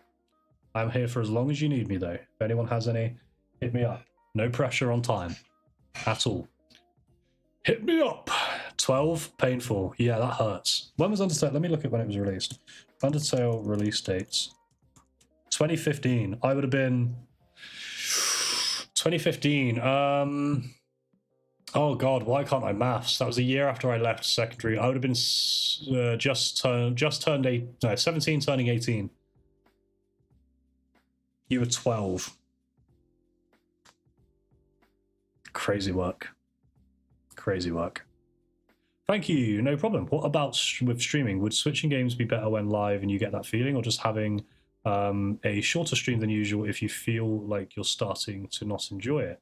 I'm here for as long as you need me. Though, if anyone has any, hit me up. No pressure on time at all. Hit me up. 12, painful. Yeah, that hurts. When was Undertale? Let me look at when it was released. Undertale release dates. 2015. I would have been 2015. Oh god, why can't I maths? That was a year after I left secondary. I would have been just turned 17, turning 18. You were 12. Crazy work. Crazy work. Thank you, no problem. What about with streaming? Would switching games be better when live and you get that feeling, or just having a shorter stream than usual if you feel like you're starting to not enjoy it?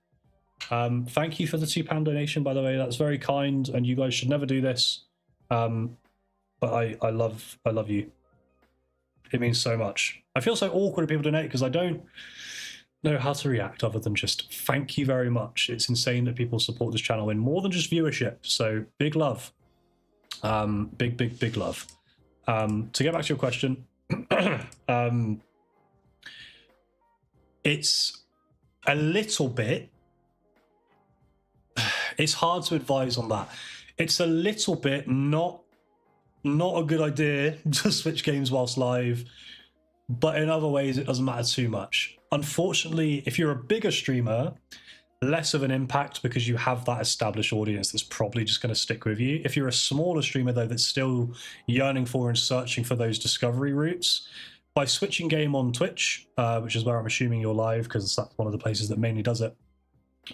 Thank you for the £2 donation, by the way. That's very kind, and you guys should never do this. But I love you. It means so much. I feel so awkward when people donate because I don't know how to react other than just thank you very much. It's insane that people support this channel in more than just viewership. So big love. Big love. To get back to your question, it's a little bit, it's hard to advise on that. It's a little bit not a good idea to switch games whilst live, but in other ways it doesn't matter too much. Unfortunately, if you're a bigger streamer, less of an impact because you have that established audience that's probably just going to stick with you. If you're a smaller streamer, though, that's still yearning for and searching for those discovery routes, by switching game on Twitch, which is where I'm assuming you're live because that's one of the places that mainly does it,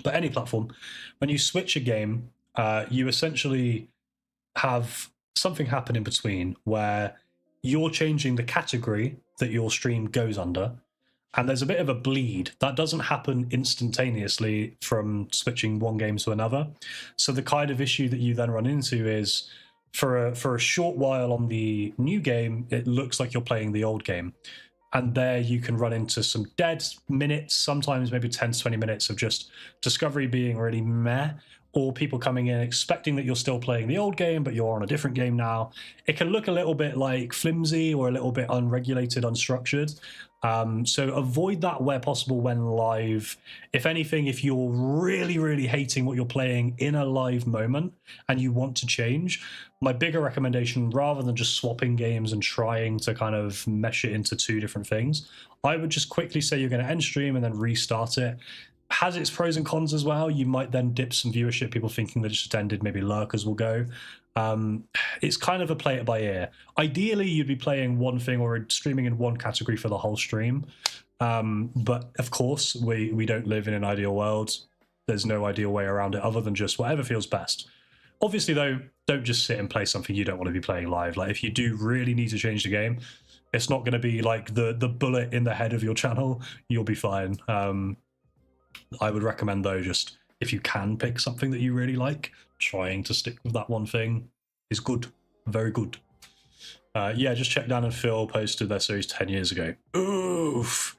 but any platform, when you switch a game, you essentially have something happen in between where you're changing the category that your stream goes under, and there's a bit of a bleed that doesn't happen instantaneously from switching one game to another. So the kind of issue that you then run into is for a short while on the new game, it looks like you're playing the old game. And there you can run into some dead minutes, sometimes maybe 10 to 20 minutes of just discovery being really meh, or people coming in expecting that you're still playing the old game, but you're on a different game now. It can look a little bit like flimsy or a little bit unregulated, unstructured. So avoid that where possible when live. If anything, if you're really hating what you're playing in a live moment and you want to change, my bigger recommendation, rather than just swapping games and trying to kind of mesh it into two different things, I would just quickly say you're going to end stream and then restart it. Has its pros and cons as well. You might then dip some viewership, people thinking that it's just ended, maybe lurkers will go. It's kind of a play it by ear. Ideally, you'd be playing one thing or streaming in one category for the whole stream. But of course, we don't live in an ideal world. There's no ideal way around it other than just whatever feels best. Obviously, though, don't just sit and play something you don't want to be playing live. Like, if you do really need to change the game, it's not going to be like the bullet in the head of your channel. You'll be fine. I would recommend, though, just if you can pick something that you really like, trying to stick with that one thing is good. Very good. Yeah, just check Dan and Phil posted their series 10 years ago. Oof.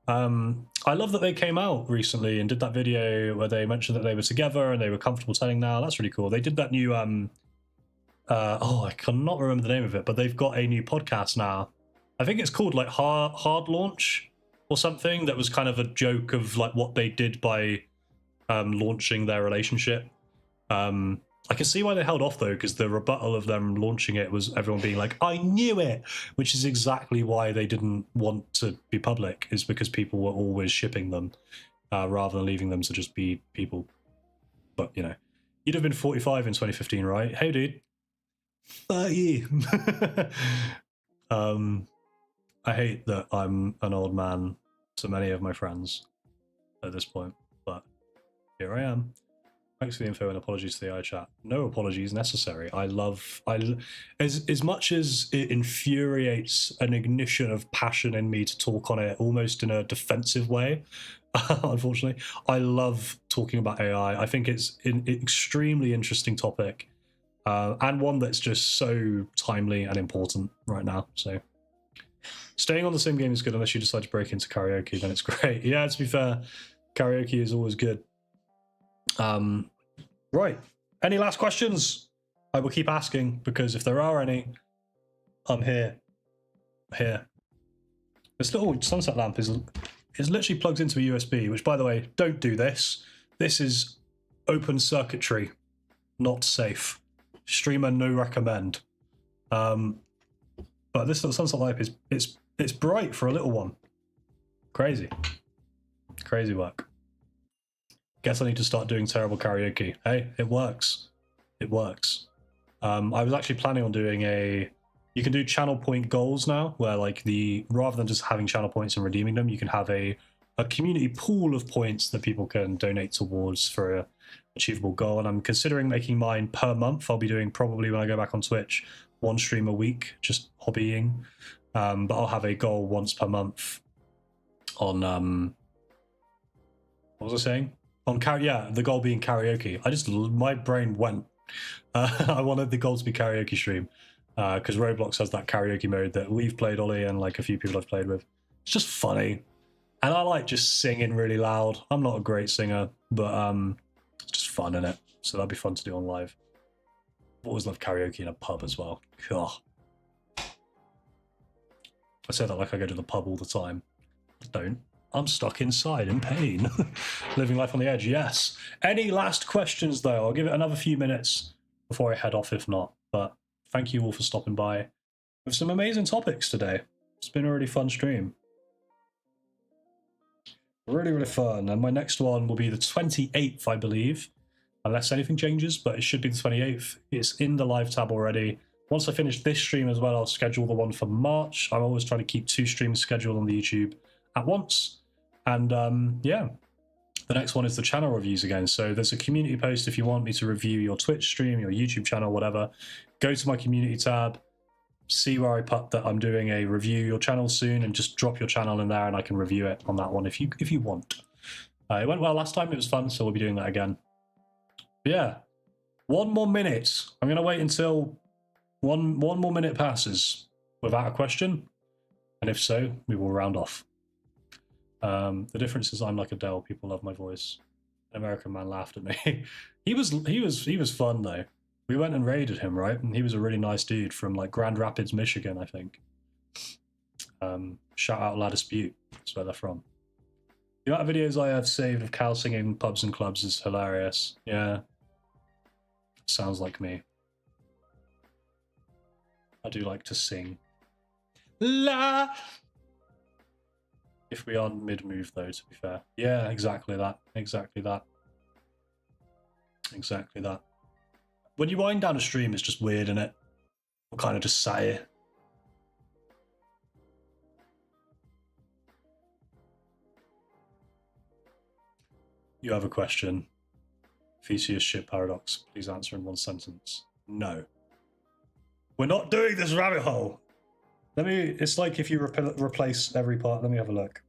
I love that they came out recently and did that video where they mentioned that they were together and they were comfortable telling now. That's really cool. They did that new, I cannot remember the name of it, but they've got a new podcast now. I think it's called like Hard Launch or something. That was kind of a joke of like what they did by launching their relationship. I can see why they held off, though, because the rebuttal of them launching it was everyone being like, I knew it, which is exactly why they didn't want to be public, is because people were always shipping them rather than leaving them to just be people. But, you know, you'd have been 45 in 2015, right? Hey, dude. 30. I hate that I'm an old man to many of my friends at this point, but here I am. Thanks for the info and apologies to the iChat. No apologies necessary. As much as it infuriates an ignition of passion in me to talk on it almost in a defensive way, unfortunately, I love talking about AI. I think it's an extremely interesting topic. and one that's just so timely and important right now. So staying on the same game is good unless you decide to break into karaoke, then it's great. Yeah, to be fair, karaoke is always good. Right. Any last questions? I will keep asking, because if there are any, I'm here. Here. This little sunset lamp is literally plugged into a USB, which, by the way, don't do this. This is open circuitry, not safe. Streamer no recommend. But this little sunset lamp it's bright for a little one. Crazy. Crazy work. Guess I need to start doing terrible karaoke. Hey, it works. It works. I was actually planning on doing you can do channel point goals now, where like rather than just having channel points and redeeming them, you can have a community pool of points that people can donate towards for a achievable goal. And I'm considering making mine per month. I'll be doing, probably when I go back on Twitch, 1 stream a week, just hobbying. But I'll have a goal once per month on what was I saying? On the goal being karaoke. My brain went. I wanted the goal to be karaoke stream, because Roblox has that karaoke mode that we've played, Ollie, and like a few people I've played with. It's just funny, and I like just singing really loud. I'm not a great singer, but it's just fun in it. So that'd be fun to do on live. I've always loved karaoke in a pub as well. God. I say that like I go to the pub all the time. I don't. I'm stuck inside in pain. Living life on the edge, yes. Any last questions, though? I'll give it another few minutes before I head off, if not. But thank you all for stopping by with some amazing topics today. It's been a really fun stream. Really, really fun. And my next one will be the 28th, I believe. Unless anything changes, but it should be the 28th. It's in the live tab already. Once I finish this stream as well, I'll schedule the one for March. I'm always trying to keep 2 streams scheduled on the YouTube at once. And yeah, the next one is the channel reviews again. So there's a community post if you want me to review your Twitch stream, your YouTube channel, whatever. Go to my community tab, see where I put that I'm doing a review your channel soon, and just drop your channel in there and I can review it on that one if you want. It went well last time, it was fun, so we'll be doing that again. But yeah, 1 more minute. I'm going to wait until one more minute passes without a question. And if so, we will round off. The difference is I'm like Adele. People love my voice. An American man laughed at me. he was fun though. We went and raided him, right? And he was a really nice dude from like Grand Rapids, Michigan, I think. Shout out Ladis Butte. That's where they're from. The amount of videos I have saved of Cal singing pubs and clubs is hilarious. Yeah. Sounds like me. I do like to sing. La. If we are mid-move, though, to be fair. Yeah, exactly that. Exactly that. Exactly that. When you wind down a stream, it's just weird, isn't it? We're kind of just sat here. You have a question. Theseus ship paradox. Please answer in 1 sentence. No. We're not doing this rabbit hole. It's like if you replace every part. Let me have a look.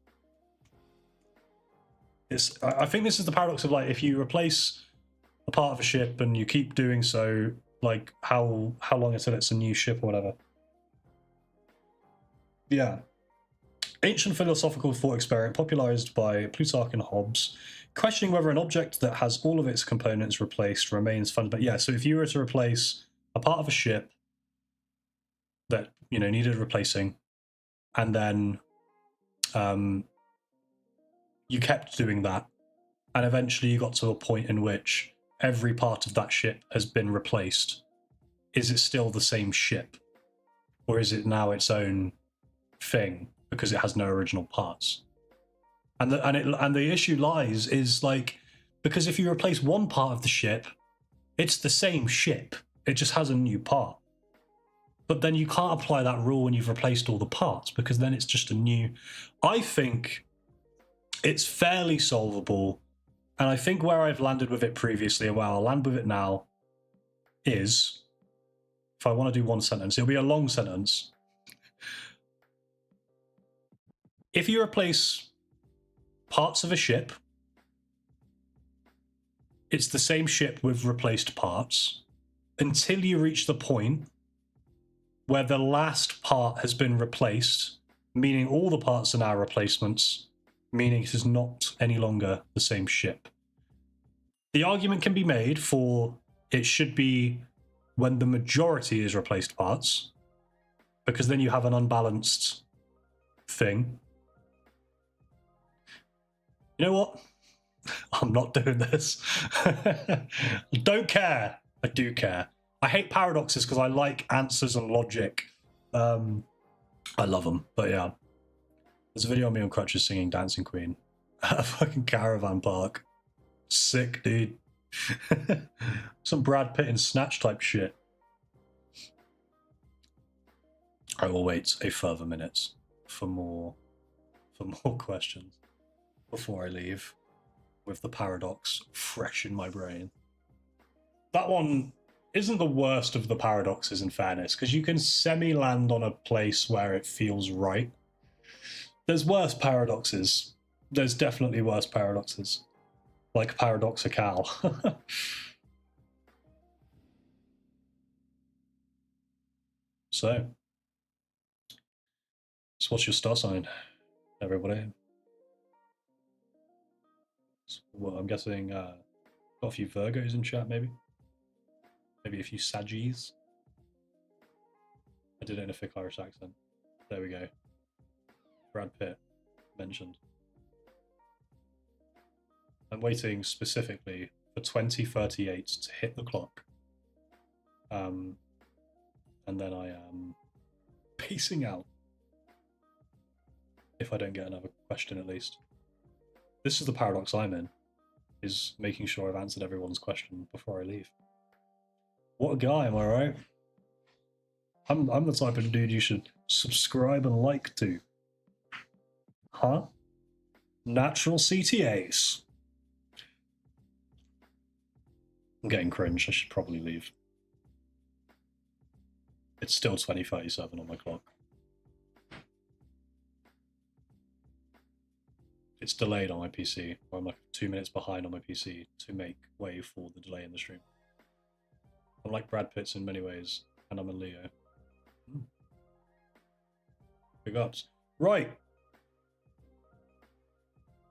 I think this is the paradox of like if you replace a part of a ship and you keep doing so, like how long until it's a new ship or whatever. Yeah. Ancient philosophical thought experiment popularized by Plutarch and Hobbes, questioning whether an object that has all of its components replaced remains fundamental. Yeah, so if you were to replace a part of a ship that needed replacing, and then you kept doing that, and eventually you got to a point in which every part of that ship has been replaced, is it still the same ship, or is it now its own thing because it has no original parts? And the issue lies is like, because if you replace one part of the ship, it's the same ship, it just has a new part. But then you can't apply that rule when you've replaced all the parts, because then it's just a new... I think it's fairly solvable, and I think where I've landed with it previously, and where I'll land with it now, is, if I want to do 1 sentence, it'll be a long sentence. If you replace parts of a ship, it's the same ship with replaced parts. until you reach the point where the last part has been replaced, meaning all the parts are now replacements, meaning it is not any longer the same ship. The argument can be made for it should be when the majority is replaced parts, because then you have an unbalanced thing. You know what? I'm not doing this. I don't care. I do care. I hate paradoxes because I like answers and logic. I love them, but yeah. There's a video of me on crutches singing Dancing Queen at a fucking caravan park. Sick, dude. Some Brad Pitt in Snatch type shit. I will wait a further minute for more questions before I leave, with the paradox fresh in my brain. That one isn't the worst of the paradoxes, in fairness, because you can semi-land on a place where it feels right. There's worse paradoxes. There's definitely worse paradoxes. Like paradoxical. So what's your star sign, everybody? Well, I'm guessing got a few Virgos in chat, maybe a few Saggies. I did it in a thick Irish accent. There we go. Brad Pitt mentioned. I'm waiting specifically for 2038 to hit the clock. And then I am pacing out. If I don't get another question, at least. This is the paradox I'm in, is making sure I've answered everyone's question before I leave. What a guy, am I right? I'm the type of dude you should subscribe and like to. Huh? Natural CTAs. I'm getting cringe. I should probably leave. It's still 2037 on my clock. It's delayed on my PC, or I'm like 2 minutes behind on my PC to make way for the delay in the stream. I'm like Brad Pitt's in many ways, and I'm a Leo. Big ups. Right.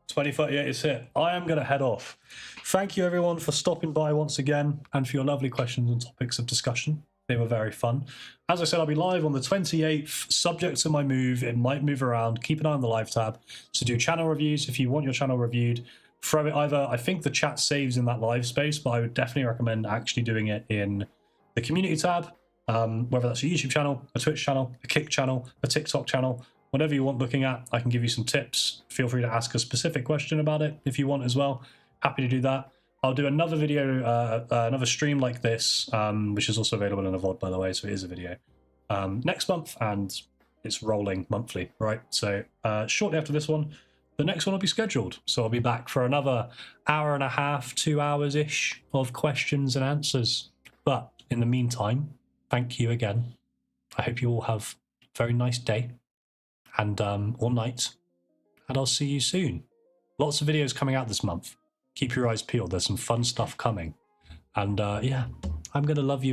2038 is hit. I am going to head off. Thank you everyone for stopping by once again and for your lovely questions and topics of discussion. They were very fun. As I said, I'll be live on the 28th, subject to my move. It might move around. Keep an eye on the live tab to do channel reviews. If you want your channel reviewed, throw it either, I think the chat saves in that live space, but I would definitely recommend actually doing it in the community tab, whether that's a YouTube channel, a Twitch channel, a Kick channel, a TikTok channel, whatever you want looking at. I can give you some tips. Feel free to ask a specific question about it if you want as well. Happy to do that. I'll do another video, another stream like this, which is also available in a VOD, by the way, so it is a video, next month, and it's rolling monthly, right? So shortly after this one, the next one will be scheduled. So I'll be back for another hour and a half, 2 hours-ish of questions and answers. But in the meantime, thank you again. I hope you all have a very nice day and or night, and I'll see you soon. Lots of videos coming out this month. Keep your eyes peeled. There's some fun stuff coming. And yeah, I'm going to love you.